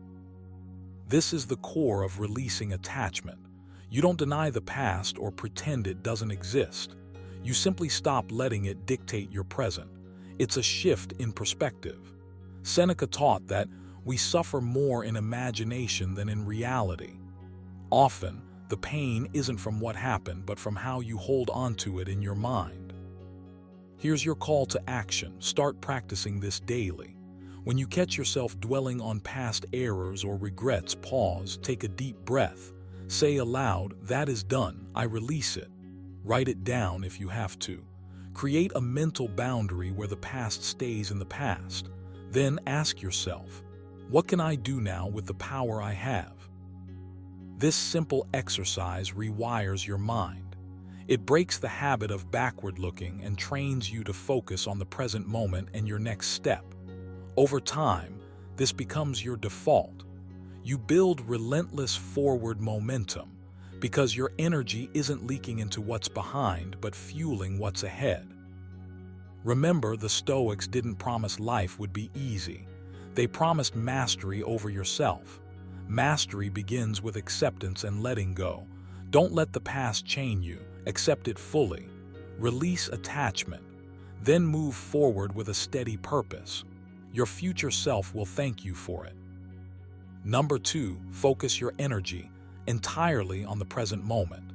This is the core of releasing attachment. You don't deny the past or pretend it doesn't exist. You simply stop letting it dictate your present. It's a shift in perspective. Seneca taught that we suffer more in imagination than in reality. Often, the pain isn't from what happened, but from how you hold on to it in your mind. Here's your call to action. Start practicing this daily. When you catch yourself dwelling on past errors or regrets, pause, take a deep breath. Say aloud, "That is done, I release it." Write it down if you have to. Create a mental boundary where the past stays in the past. Then ask yourself, what can I do now with the power I have? This simple exercise rewires your mind. It breaks the habit of backward looking and trains you to focus on the present moment and your next step. Over time, this becomes your default. You build relentless forward momentum because your energy isn't leaking into what's behind, but fueling what's ahead. Remember, the Stoics didn't promise life would be easy. They promised mastery over yourself. Mastery begins with acceptance and letting go. Don't let the past chain you. Accept it fully. Release attachment. Then move forward with a steady purpose. Your future self will thank you for it. Number 2, focus your energy entirely on the present moment.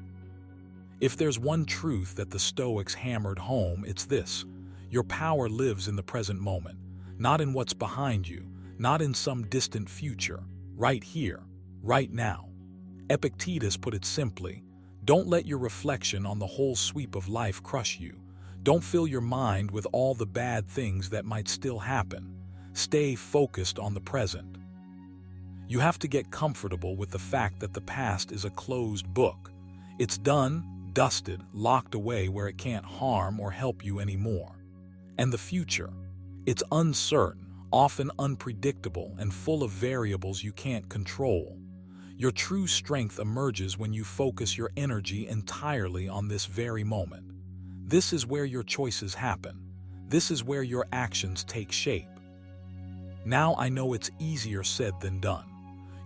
If there's one truth that the Stoics hammered home, it's this: your power lives in the present moment, not in what's behind you, not in some distant future, right here, right now. Epictetus put it simply: don't let your reflection on the whole sweep of life crush you. Don't fill your mind with all the bad things that might still happen. Stay focused on the present. You have to get comfortable with the fact that the past is a closed book. It's done, dusted, locked away where it can't harm or help you anymore. And the future? It's uncertain, often unpredictable, and full of variables you can't control. Your true strength emerges when you focus your energy entirely on this very moment. This is where your choices happen. This is where your actions take shape. Now I know it's easier said than done.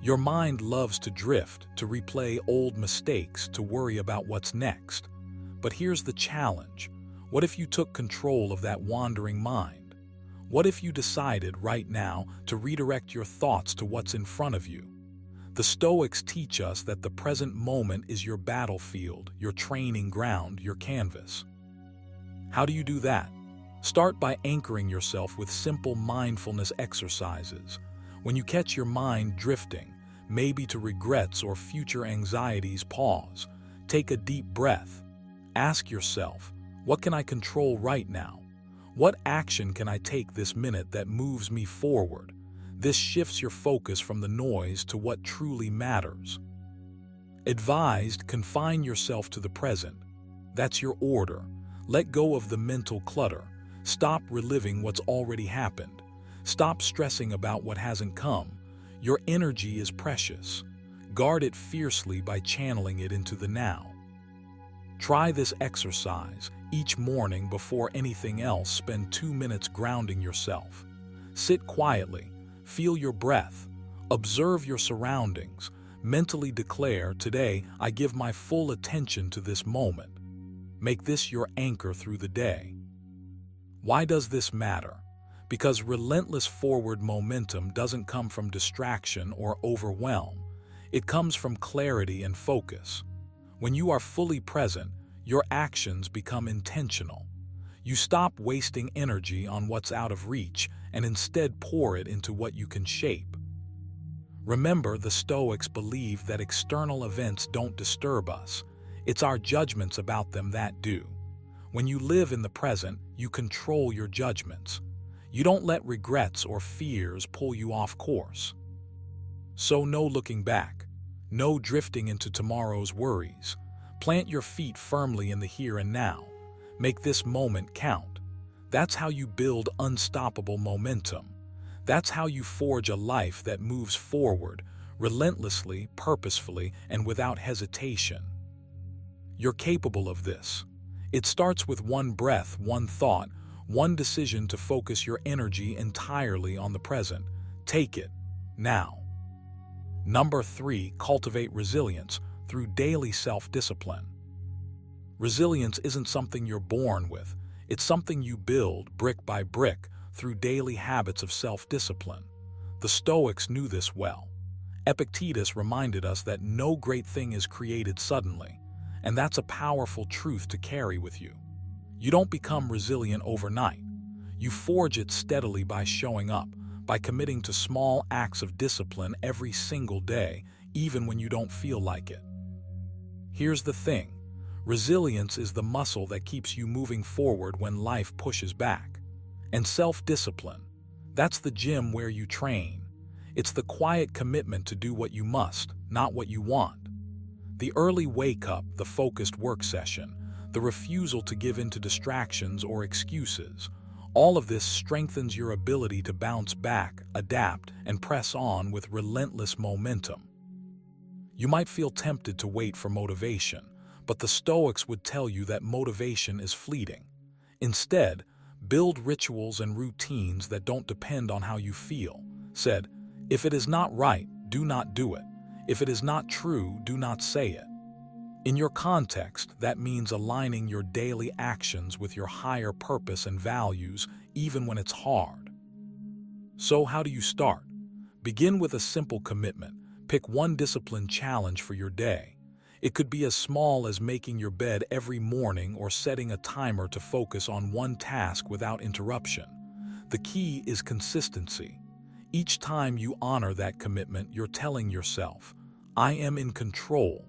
Your mind loves to drift, to replay old mistakes, to worry about what's next. But here's the challenge. What if you took control of that wandering mind? What if you decided right now to redirect your thoughts to what's in front of you? The Stoics teach us that the present moment is your battlefield, your training ground, your canvas. How do you do that? Start by anchoring yourself with simple mindfulness exercises. When you catch your mind drifting, maybe to regrets or future anxieties, pause. Take a deep breath. Ask yourself, what can I control right now? What action can I take this minute that moves me forward? This shifts your focus from the noise to what truly matters. Advised, confine yourself to the present. That's your order. Let go of the mental clutter. Stop reliving what's already happened. Stop stressing about what hasn't come. Your energy is precious. Guard it fiercely by channeling it into the now. Try this exercise. Each morning before anything else, spend 2 minutes grounding yourself. Sit quietly. Feel your breath. Observe your surroundings. Mentally declare, today I give my full attention to this moment. Make this your anchor through the day. Why does this matter? Because relentless forward momentum doesn't come from distraction or overwhelm. It comes from clarity and focus. When you are fully present, your actions become intentional. You stop wasting energy on what's out of reach and instead pour it into what you can shape. Remember, the Stoics believe that external events don't disturb us. It's our judgments about them that do. When you live in the present, you control your judgments. You don't let regrets or fears pull you off course. So no looking back. No drifting into tomorrow's worries. Plant your feet firmly in the here and now. Make this moment count. That's how you build unstoppable momentum. That's how you forge a life that moves forward, relentlessly, purposefully, and without hesitation. You're capable of this. It starts with one breath, one thought, one decision to focus your energy entirely on the present. Take it, now. Number 3, cultivate resilience through daily self-discipline. Resilience isn't something you're born with. It's something you build brick by brick through daily habits of self-discipline. The Stoics knew this well. Epictetus reminded us that no great thing is created suddenly, and that's a powerful truth to carry with you. You don't become resilient overnight. You forge it steadily by showing up, by committing to small acts of discipline every single day, even when you don't feel like it. Here's the thing. Resilience is the muscle that keeps you moving forward when life pushes back. And self-discipline, that's the gym where you train. It's the quiet commitment to do what you must, not what you want. The early wake-up, the focused work session, the refusal to give in to distractions or excuses, all of this strengthens your ability to bounce back, adapt, and press on with relentless momentum. You might feel tempted to wait for motivation, but the Stoics would tell you that motivation is fleeting. Instead, build rituals and routines that don't depend on how you feel. Said, if it is not right, do not do it. If it is not true, do not say it. In your context, that means aligning your daily actions with your higher purpose and values, even when it's hard. So how do you start? Begin with a simple commitment. Pick one discipline challenge for your day. It could be as small as making your bed every morning or setting a timer to focus on one task without interruption. The key is consistency. Each time you honor that commitment, you're telling yourself, I am in control.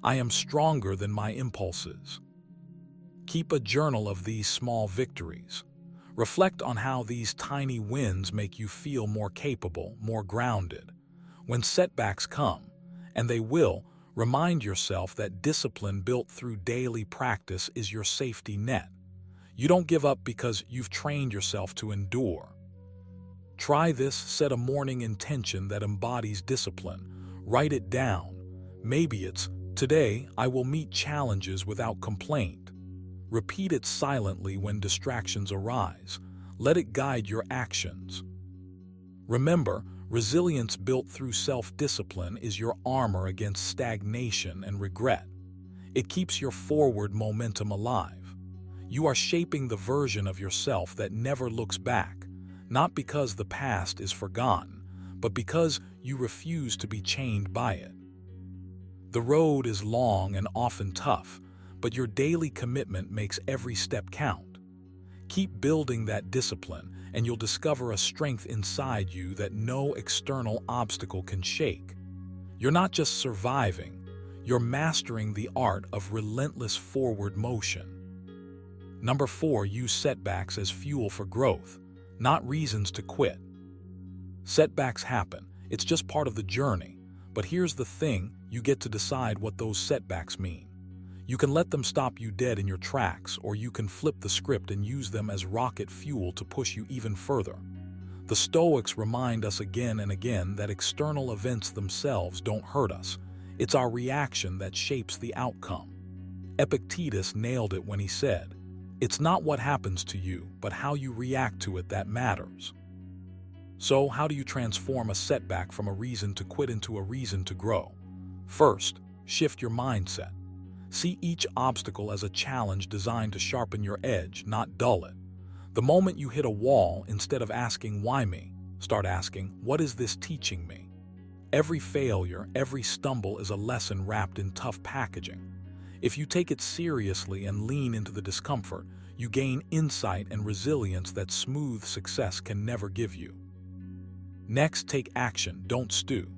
I am stronger than my impulses. Keep a journal of these small victories. Reflect on how these tiny wins make you feel more capable, more grounded. When setbacks come, and they will, remind yourself that discipline built through daily practice is your safety net. You don't give up because you've trained yourself to endure. Try this, set a morning intention that embodies discipline. Write it down. Maybe it's, today I will meet challenges without complaint. Repeat it silently when distractions arise. Let it guide your actions. Remember, resilience built through self-discipline is your armor against stagnation and regret. It keeps your forward momentum alive. You are shaping the version of yourself that never looks back, not because the past is forgotten, but because you refuse to be chained by it. The road is long and often tough, but your daily commitment makes every step count. Keep building that discipline, and you'll discover a strength inside you that no external obstacle can shake. You're not just surviving, You're mastering the art of relentless forward motion. Number 4, use setbacks as fuel for growth, not reasons to quit. Setbacks happen. It's just part of the journey. But here's the thing, you get to decide what those setbacks mean. You can let them stop you dead in your tracks, or you can flip the script and use them as rocket fuel to push you even further. The Stoics remind us again and again that external events themselves don't hurt us. It's our reaction that shapes the outcome. Epictetus nailed it when he said, "It's not what happens to you, but how you react to it that matters." So, how do you transform a setback from a reason to quit into a reason to grow? First, shift your mindset. See each obstacle as a challenge designed to sharpen your edge, not dull it. The moment you hit a wall, instead of asking, "Why me?" start asking, "What is this teaching me?" Every failure, every stumble is a lesson wrapped in tough packaging. If you take it seriously and lean into the discomfort, you gain insight and resilience that smooth success can never give you. Next, take action, don't stew.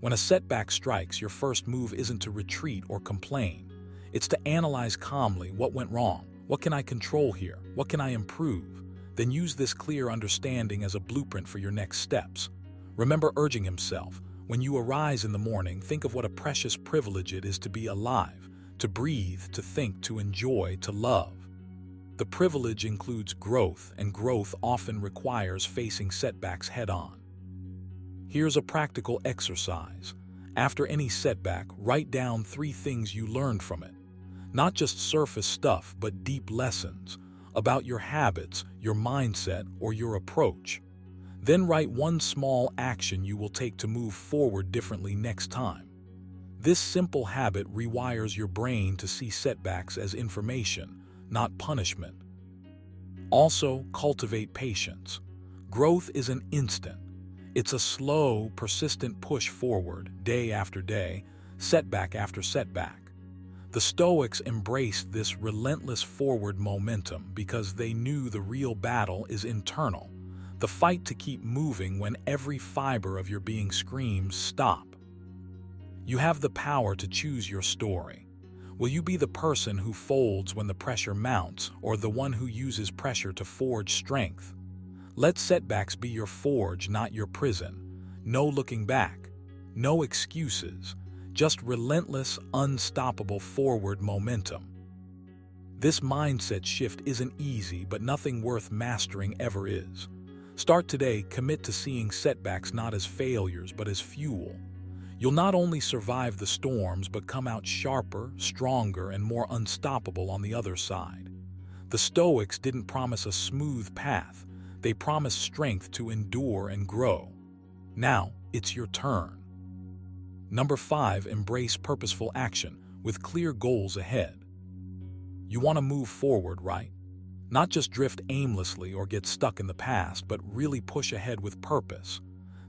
When a setback strikes, your first move isn't to retreat or complain. It's to analyze calmly what went wrong. What can I control here? What can I improve? Then use this clear understanding as a blueprint for your next steps. Remember urging himself, when you arise in the morning, think of what a precious privilege it is to be alive, to breathe, to think, to enjoy, to love. The privilege includes growth, and growth often requires facing setbacks head-on. Here's a practical exercise. After any setback, write down 3 things you learned from it. Not just surface stuff, but deep lessons about your habits, your mindset, or your approach. Then write 1 small action you will take to move forward differently next time. This simple habit rewires your brain to see setbacks as information, not punishment. Also, cultivate patience. Growth isn't instant. It's a slow, persistent push forward, day after day, setback after setback. The Stoics embraced this relentless forward momentum because they knew the real battle is internal, the fight to keep moving when every fiber of your being screams, "Stop." You have the power to choose your story. Will you be the person who folds when the pressure mounts, or the one who uses pressure to forge strength? Let setbacks be your forge, not your prison. No looking back, no excuses, just relentless, unstoppable forward momentum. This mindset shift isn't easy, but nothing worth mastering ever is. Start today, commit to seeing setbacks not as failures, but as fuel. You'll not only survive the storms, but come out sharper, stronger, and more unstoppable on the other side. The Stoics didn't promise a smooth path. They promised strength to endure and grow. Now, it's your turn. Number 5, embrace purposeful action with clear goals ahead. You want to move forward, right? Not just drift aimlessly or get stuck in the past, but really push ahead with purpose.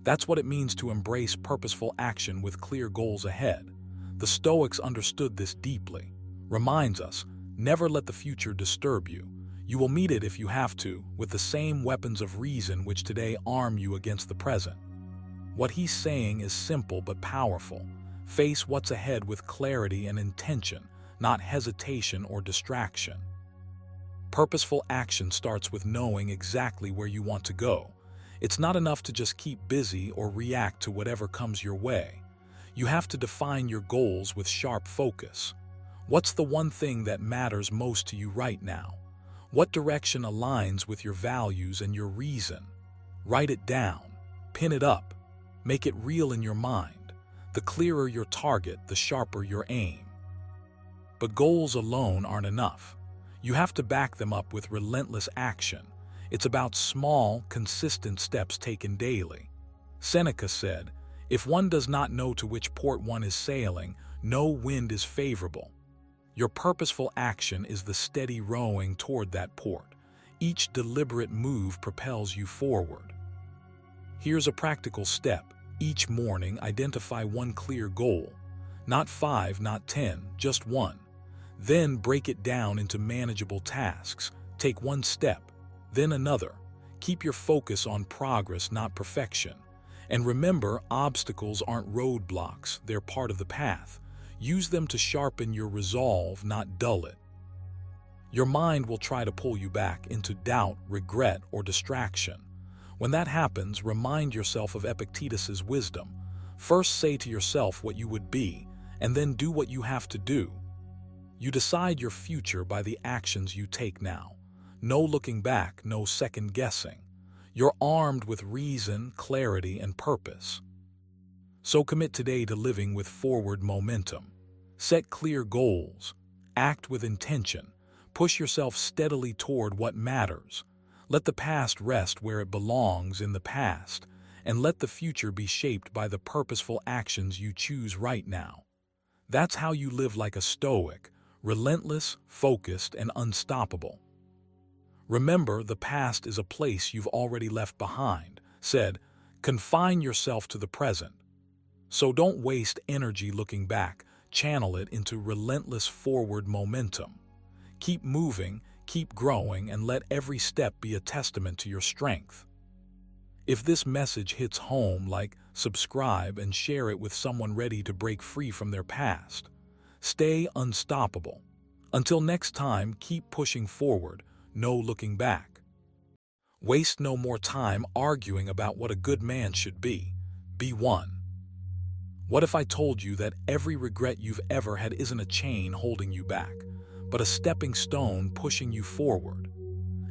That's what it means to embrace purposeful action with clear goals ahead. The Stoics understood this deeply. Reminds us, never let the future disturb you. You will meet it if you have to, with the same weapons of reason which today arm you against the present. What he's saying is simple but powerful. Face what's ahead with clarity and intention, not hesitation or distraction. Purposeful action starts with knowing exactly where you want to go. It's not enough to just keep busy or react to whatever comes your way. You have to define your goals with sharp focus. What's the one thing that matters most to you right now? What direction aligns with your values and your reason? Write it down, pin it up, make it real in your mind. The clearer your target, the sharper your aim. But goals alone aren't enough. You have to back them up with relentless action. It's about small, consistent steps taken daily. Seneca said, "If one does not know to which port one is sailing, no wind is favorable." Your purposeful action is the steady rowing toward that port. Each deliberate move propels you forward. Here's a practical step. Each morning, identify one clear goal. Not 5, not 10, just one. Then break it down into manageable tasks. Take one step, then another. Keep your focus on progress, not perfection. And remember, obstacles aren't roadblocks, they're part of the path. Use them to sharpen your resolve, not dull it. Your mind will try to pull you back into doubt, regret, or distraction. When that happens, remind yourself of Epictetus's wisdom. First say to yourself what you would be, and then do what you have to do. You decide your future by the actions you take now. No looking back, no second guessing. You're armed with reason, clarity, and purpose. So commit today to living with forward momentum. Set clear goals. Act with intention. Push yourself steadily toward what matters. Let the past rest where it belongs in the past, and let the future be shaped by the purposeful actions you choose right now. That's how you live like a Stoic, relentless, focused, and unstoppable. Remember, the past is a place you've already left behind. Said, confine yourself to the present. So don't waste energy looking back. Channel it into relentless forward momentum. Keep moving, keep growing, and let every step be a testament to your strength. If this message hits home, like, subscribe, and share it with someone ready to break free from their past. Stay unstoppable. Until next time, keep pushing forward, no looking back. Waste no more time arguing about what a good man should be. Be one. What if I told you that every regret you've ever had isn't a chain holding you back, but a stepping stone pushing you forward?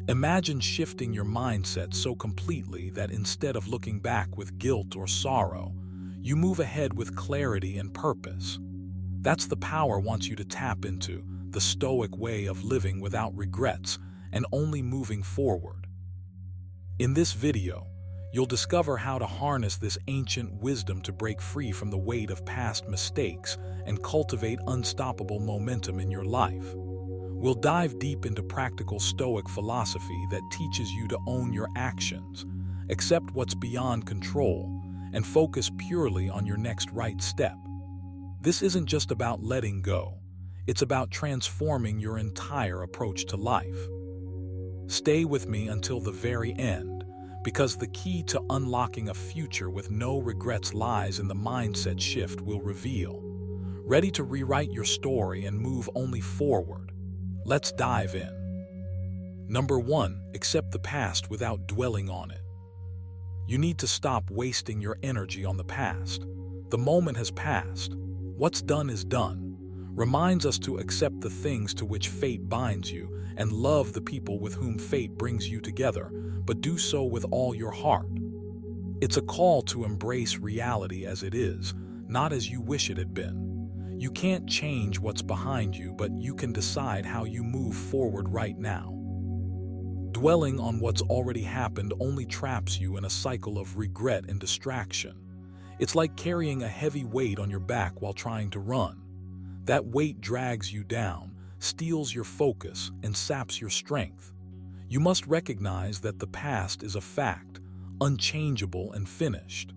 Imagine shifting your mindset so completely that instead of looking back with guilt or sorrow, you move ahead with clarity and purpose. That's the power wants you to tap into, the Stoic way of living without regrets and only moving forward. In this video, you'll discover how to harness this ancient wisdom to break free from the weight of past mistakes and cultivate unstoppable momentum in your life. We'll dive deep into practical Stoic philosophy that teaches you to own your actions, accept what's beyond control, and focus purely on your next right step. This isn't just about letting go. It's about transforming your entire approach to life. Stay with me until the very end, because the key to unlocking a future with no regrets lies in the mindset shift we'll reveal. Ready to rewrite your story and move only forward? Let's dive in. Number 1, accept the past without dwelling on it. You need to stop wasting your energy on the past. The moment has passed. What's done is done. Reminds us to accept the things to which fate binds you and love the people with whom fate brings you together, but do so with all your heart. It's a call to embrace reality as it is, not as you wish it had been. You can't change what's behind you, but you can decide how you move forward right now. Dwelling on what's already happened only traps you in a cycle of regret and distraction. It's like carrying a heavy weight on your back while trying to run. That weight drags you down, steals your focus, and saps your strength. You must recognize that the past is a fact, unchangeable and finished.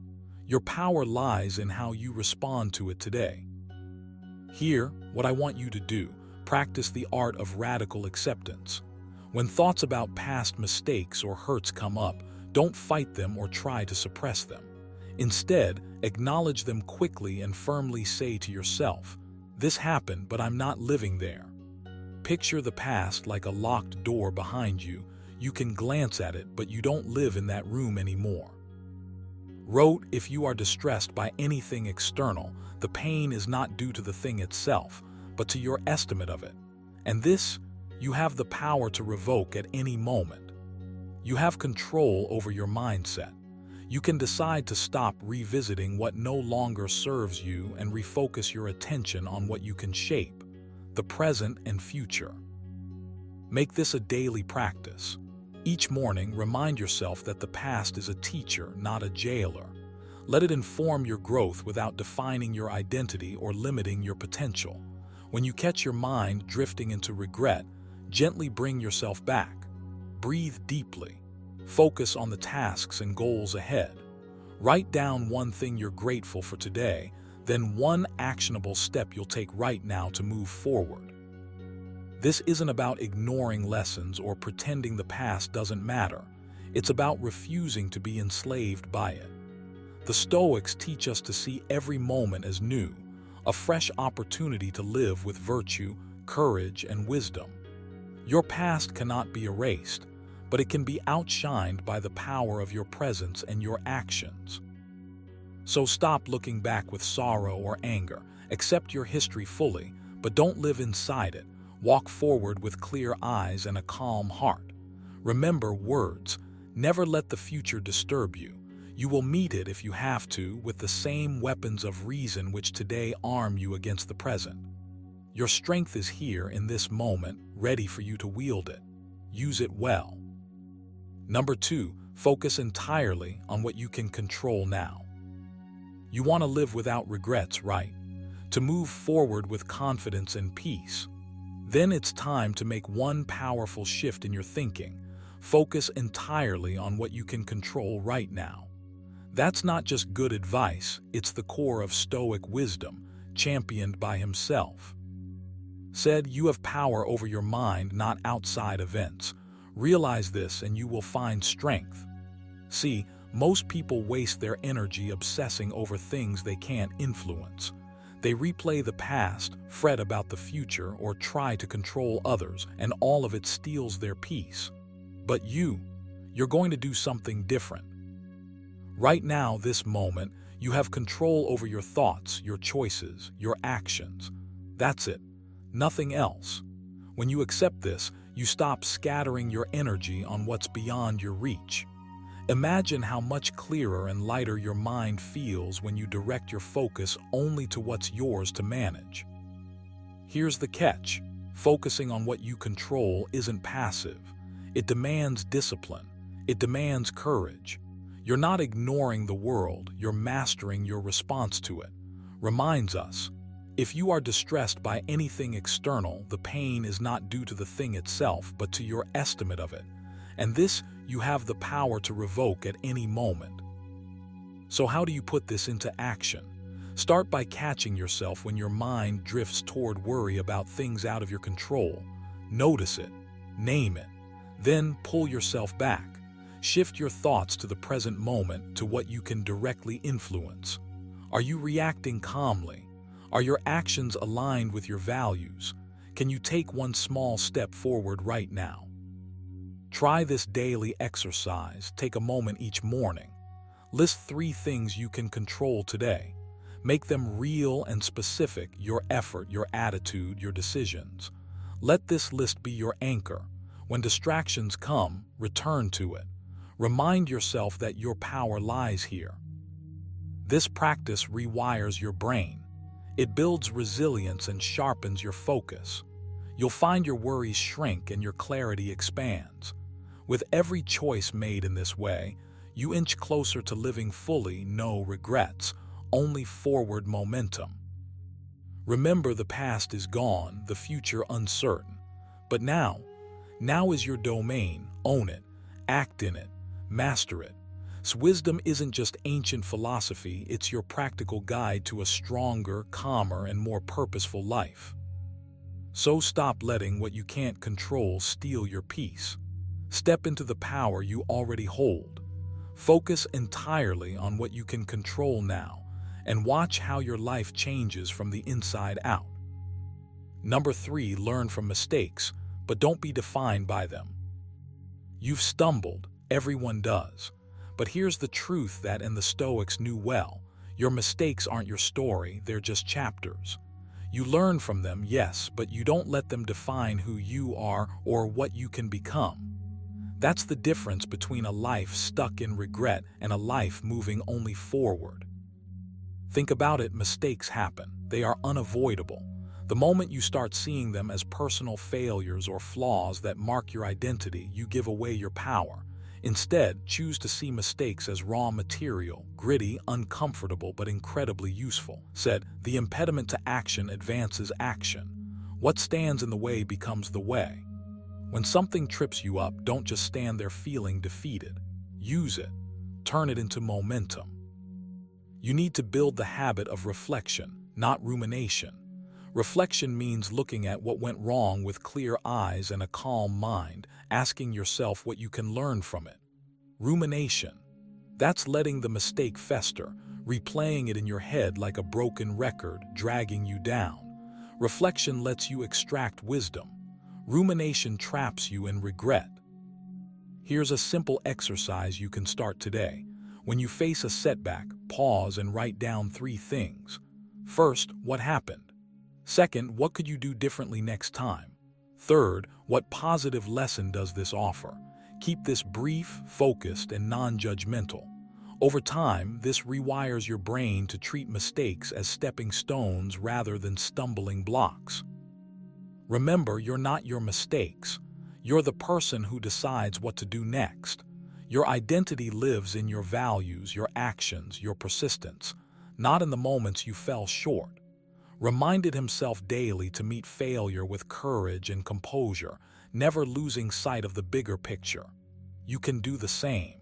Your power lies in how you respond to it today. Here, what I want you to do, practice the art of radical acceptance. When thoughts about past mistakes or hurts come up, don't fight them or try to suppress them. Instead, acknowledge them quickly and firmly say to yourself, "This happened, but I'm not living there." Picture the past like a locked door behind you. You can glance at it, but you don't live in that room anymore. Wrote, if you are distressed by anything external, the pain is not due to the thing itself, but to your estimate of it. And this, you have the power to revoke at any moment. You have control over your mindset. You can decide to stop revisiting what no longer serves you and refocus your attention on what you can shape, the present and future. Make this a daily practice. Each morning, remind yourself that the past is a teacher, not a jailer. Let it inform your growth without defining your identity or limiting your potential. When you catch your mind drifting into regret, gently bring yourself back. Breathe deeply. Focus on the tasks and goals ahead. Write down one thing you're grateful for today, then one actionable step you'll take right now to move forward. This isn't about ignoring lessons or pretending the past doesn't matter. It's about refusing to be enslaved by it. The Stoics teach us to see every moment as new, a fresh opportunity to live with virtue, courage, and wisdom. Your past cannot be erased, but it can be outshined by the power of your presence and your actions. So stop looking back with sorrow or anger. Accept your history fully, but don't live inside it. Walk forward with clear eyes and a calm heart. Remember words, never let the future disturb you. You will meet it if you have to with the same weapons of reason which today arm you against the present. Your strength is here in this moment, ready for you to wield it. Use it well. Number 2, focus entirely on what you can control now. You want to live without regrets, right? To move forward with confidence and peace. Then it's time to make one powerful shift in your thinking. Focus entirely on what you can control right now. That's not just good advice, it's the core of Stoic wisdom, championed by himself. Said, you have power over your mind, not outside events. Realize this and you will find strength. See, most people waste their energy obsessing over things they can't influence. They replay the past, fret about the future, or try to control others, and all of it steals their peace. But you're going to do something different. Right now, this moment, you have control over your thoughts, your choices, your actions. That's it. Nothing else. When you accept this, you stop scattering your energy on what's beyond your reach. Imagine how much clearer and lighter your mind feels when you direct your focus only to what's yours to manage. Here's the catch. Focusing on what you control isn't passive. It demands discipline. It demands courage. You're not ignoring the world, you're mastering your response to it. Reminds us, if you are distressed by anything external, the pain is not due to the thing itself, but to your estimate of it. And this you have the power to revoke at any moment. So how do you put this into action? Start by catching yourself when your mind drifts toward worry about things out of your control. Notice it, name it, then pull yourself back. Shift your thoughts to the present moment, to what you can directly influence. Are you reacting calmly? Are your actions aligned with your values? Can you take one small step forward right now? Try this daily exercise. Take a moment each morning. List 3 things you can control today. Make them real and specific: your effort, your attitude, your decisions. Let this list be your anchor. When distractions come, return to it. Remind yourself that your power lies here. This practice rewires your brain. It builds resilience and sharpens your focus. You'll find your worries shrink and your clarity expands. With every choice made in this way, you inch closer to living fully, no regrets, only forward momentum. Remember, the past is gone, the future uncertain. But now is your domain. Own it, act in it, master it. Wisdom isn't just ancient philosophy, it's your practical guide to a stronger, calmer, and more purposeful life. So stop letting what you can't control steal your peace. Step into the power you already hold. Focus entirely on what you can control now, and watch how your life changes from the inside out. Number 3, learn from mistakes, but don't be defined by them. You've stumbled, everyone does. But here's the truth that the Stoics knew well. Your mistakes aren't your story, they're just chapters. You learn from them, yes, but you don't let them define who you are or what you can become. That's the difference between a life stuck in regret and a life moving only forward. Think about it, mistakes happen. They are unavoidable. The moment you start seeing them as personal failures or flaws that mark your identity, you give away your power. Instead, choose to see mistakes as raw material, gritty, uncomfortable, but incredibly useful. Said, the impediment to action advances action. What stands in the way becomes the way. When something trips you up, don't just stand there feeling defeated. Use it. Turn it into momentum. You need to build the habit of reflection, not rumination. Reflection means looking at what went wrong with clear eyes and a calm mind, asking yourself what you can learn from it. Rumination, that's letting the mistake fester. replaying it in your head like a broken record, dragging you down. Reflection lets you extract wisdom. Rumination traps you in regret. Here's a simple exercise you can start today. When you face a setback, pause and write down 3 things. First, what happened? Second, what could you do differently next time? Third, what positive lesson does this offer? Keep this brief, focused, and non-judgmental. Over time, this rewires your brain to treat mistakes as stepping stones rather than stumbling blocks. Remember, you're not your mistakes. You're the person who decides what to do next. Your identity lives in your values, your actions, your persistence, not in the moments you fell short. Reminded himself daily to meet failure with courage and composure, never losing sight of the bigger picture. You can do the same.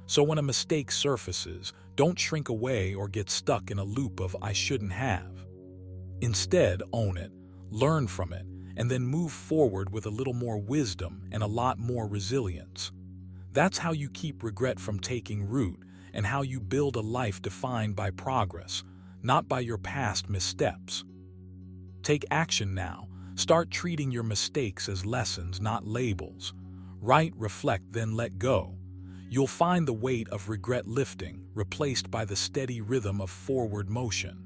So when a mistake surfaces, don't shrink away or get stuck in a loop of "I shouldn't have." Instead, own it, learn from it, and then move forward with a little more wisdom and a lot more resilience. That's how you keep regret from taking root and how you build a life defined by progress, not by your past missteps. Take action now. Start treating your mistakes as lessons, not labels. Write, reflect, then let go. You'll find the weight of regret lifting, replaced by the steady rhythm of forward motion.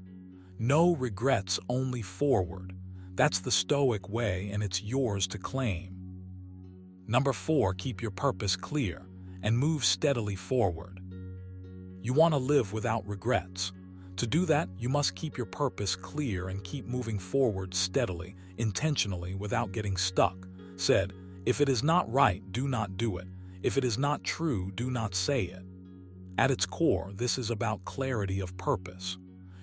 No regrets, only forward. That's the Stoic way, and it's yours to claim. Number 4, keep your purpose clear and move steadily forward. You want to live without regrets. To do that, you must keep your purpose clear and keep moving forward steadily, intentionally, without getting stuck. Said, if it is not right, do not do it. If it is not true, do not say it. At its core, this is about clarity of purpose.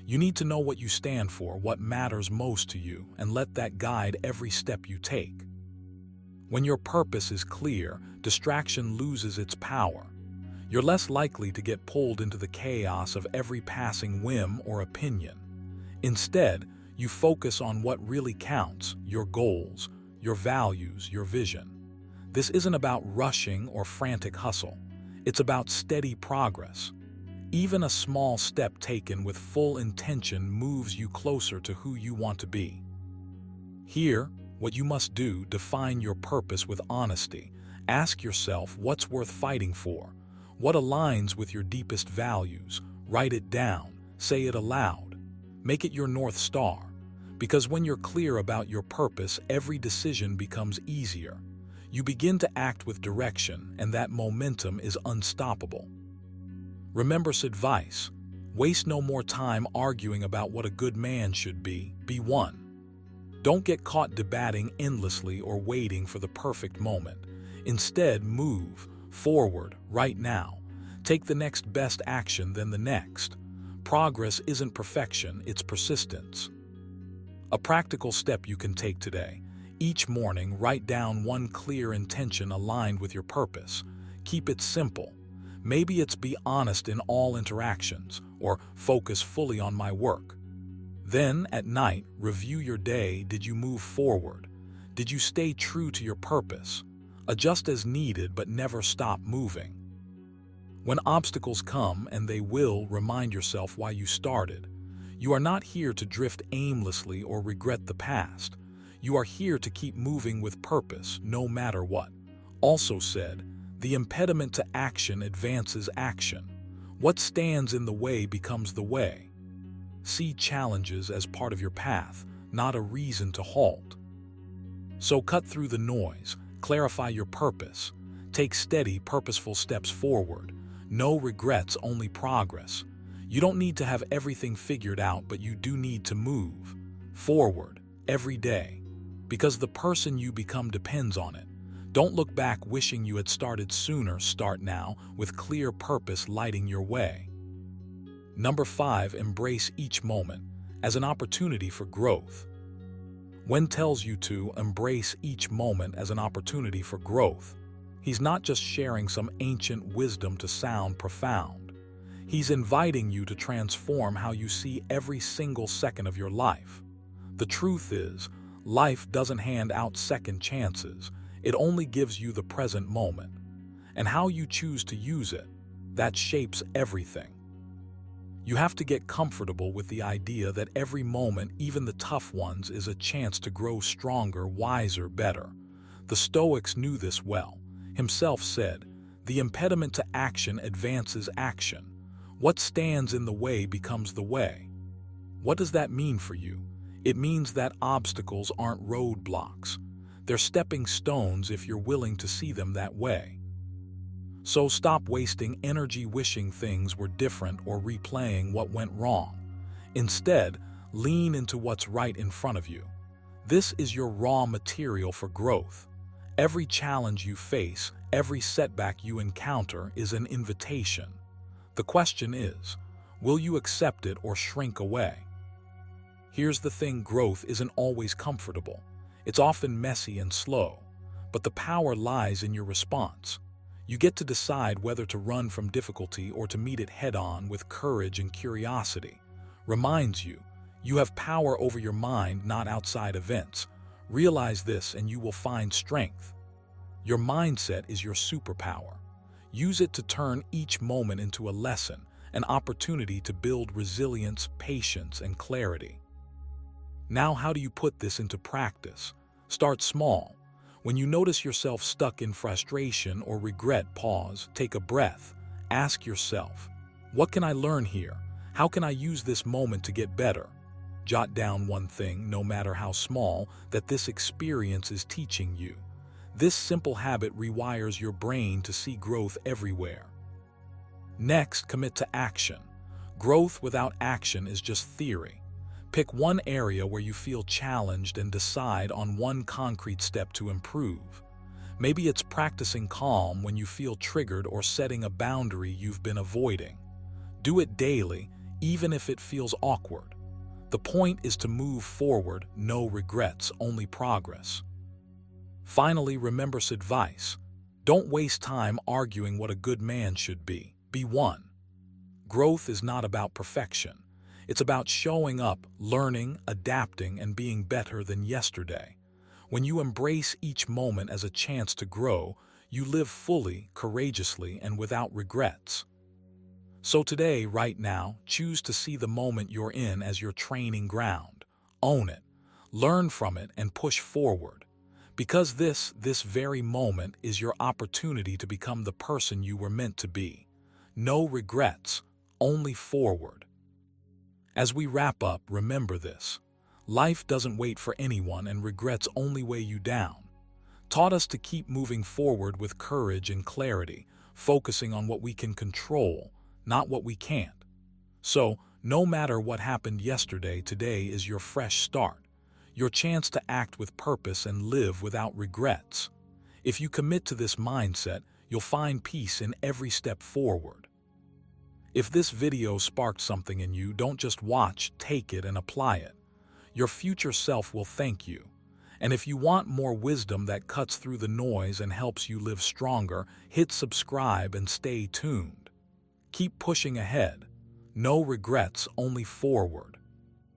You need to know what you stand for, what matters most to you, and let that guide every step you take. When your purpose is clear, distraction loses its power. You're less likely to get pulled into the chaos of every passing whim or opinion. Instead, you focus on what really counts, your goals, your values, your vision. This isn't about rushing or frantic hustle. It's about steady progress. Even a small step taken with full intention moves you closer to who you want to be. Here, what you must do, define your purpose with honesty. Ask yourself what's worth fighting for, what aligns with your deepest values. Write it down, say it aloud. Make it your North Star. Because when you're clear about your purpose, every decision becomes easier. You begin to act with direction, and that momentum is unstoppable. Remember this advice: waste no more time arguing about what a good man should be one. Don't get caught debating endlessly or waiting for the perfect moment. Instead, move forward right now. Take the next best action, then the next. Progress isn't perfection, it's persistence. A practical step you can take today. Each morning, write down one clear intention aligned with your purpose. Keep it simple. Maybe it's be honest in all interactions, or focus fully on my work. Then, at night, review your day. Did you move forward? Did you stay true to your purpose? Adjust as needed, but never stop moving. When obstacles come, and they will, remind yourself why you started. You are not here to drift aimlessly or regret the past. You are here to keep moving with purpose, no matter what. Also said, the impediment to action advances action. What stands in the way becomes the way. See challenges as part of your path, not a reason to halt. So cut through the noise, clarify your purpose, take steady, purposeful steps forward. No regrets, only progress. You don't need to have everything figured out, but you do need to move forward every day, because the person you become depends on it. Don't look back wishing you had started sooner. Start now, with clear purpose lighting your way. Number 5, embrace each moment as an opportunity for growth. When tells you to embrace each moment as an opportunity for growth, he's not just sharing some ancient wisdom to sound profound. He's inviting you to transform how you see every single second of your life. The truth is, life doesn't hand out second chances. It only gives you the present moment. And how you choose to use it, that shapes everything. You have to get comfortable with the idea that every moment, even the tough ones, is a chance to grow stronger, wiser, better. The Stoics knew this well. Himself said, "The impediment to action advances action. What stands in the way becomes the way." What does that mean for you? It means that obstacles aren't roadblocks. They're stepping stones if you're willing to see them that way. So stop wasting energy wishing things were different or replaying what went wrong. Instead, lean into what's right in front of you. This is your raw material for growth. Every challenge you face, every setback you encounter is an invitation. The question is, will you accept it or shrink away? Here's the thing: growth isn't always comfortable. It's often messy and slow, but the power lies in your response. You get to decide whether to run from difficulty or to meet it head-on with courage and curiosity. Reminds you, you have power over your mind, not outside events. Realize this and you will find strength. Your mindset is your superpower. Use it to turn each moment into a lesson, an opportunity to build resilience, patience, and clarity. Now, how do you put this into practice? Start small. When you notice yourself stuck in frustration or regret, pause, take a breath, ask yourself, what can I learn here? How can I use this moment to get better? Jot down one thing, no matter how small, that this experience is teaching you. This simple habit rewires your brain to see growth everywhere. Next, commit to action. Growth without action is just theory. Pick one area where you feel challenged and decide on one concrete step to improve. Maybe it's practicing calm when you feel triggered or setting a boundary you've been avoiding. Do it daily, even if it feels awkward. The point is to move forward, no regrets, only progress. Finally, remember this advice. Don't waste time arguing what a good man should be. Be one. Growth is not about perfection. It's about showing up, learning, adapting, and being better than yesterday. When you embrace each moment as a chance to grow, you live fully, courageously, and without regrets. So today, right now, choose to see the moment you're in as your training ground. Own it, learn from it, and push forward. Because this very moment is your opportunity to become the person you were meant to be. No regrets, only forward. As we wrap up, remember this. Life doesn't wait for anyone, and regrets only weigh you down. Taught us to keep moving forward with courage and clarity, focusing on what we can control, not what we can't. So, no matter what happened yesterday, today is your fresh start, your chance to act with purpose and live without regrets. If you commit to this mindset, you'll find peace in every step forward. If this video sparked something in you, don't just watch, take it and apply it. Your future self will thank you. And if you want more wisdom that cuts through the noise and helps you live stronger, hit subscribe and stay tuned. Keep pushing ahead. No regrets, only forward.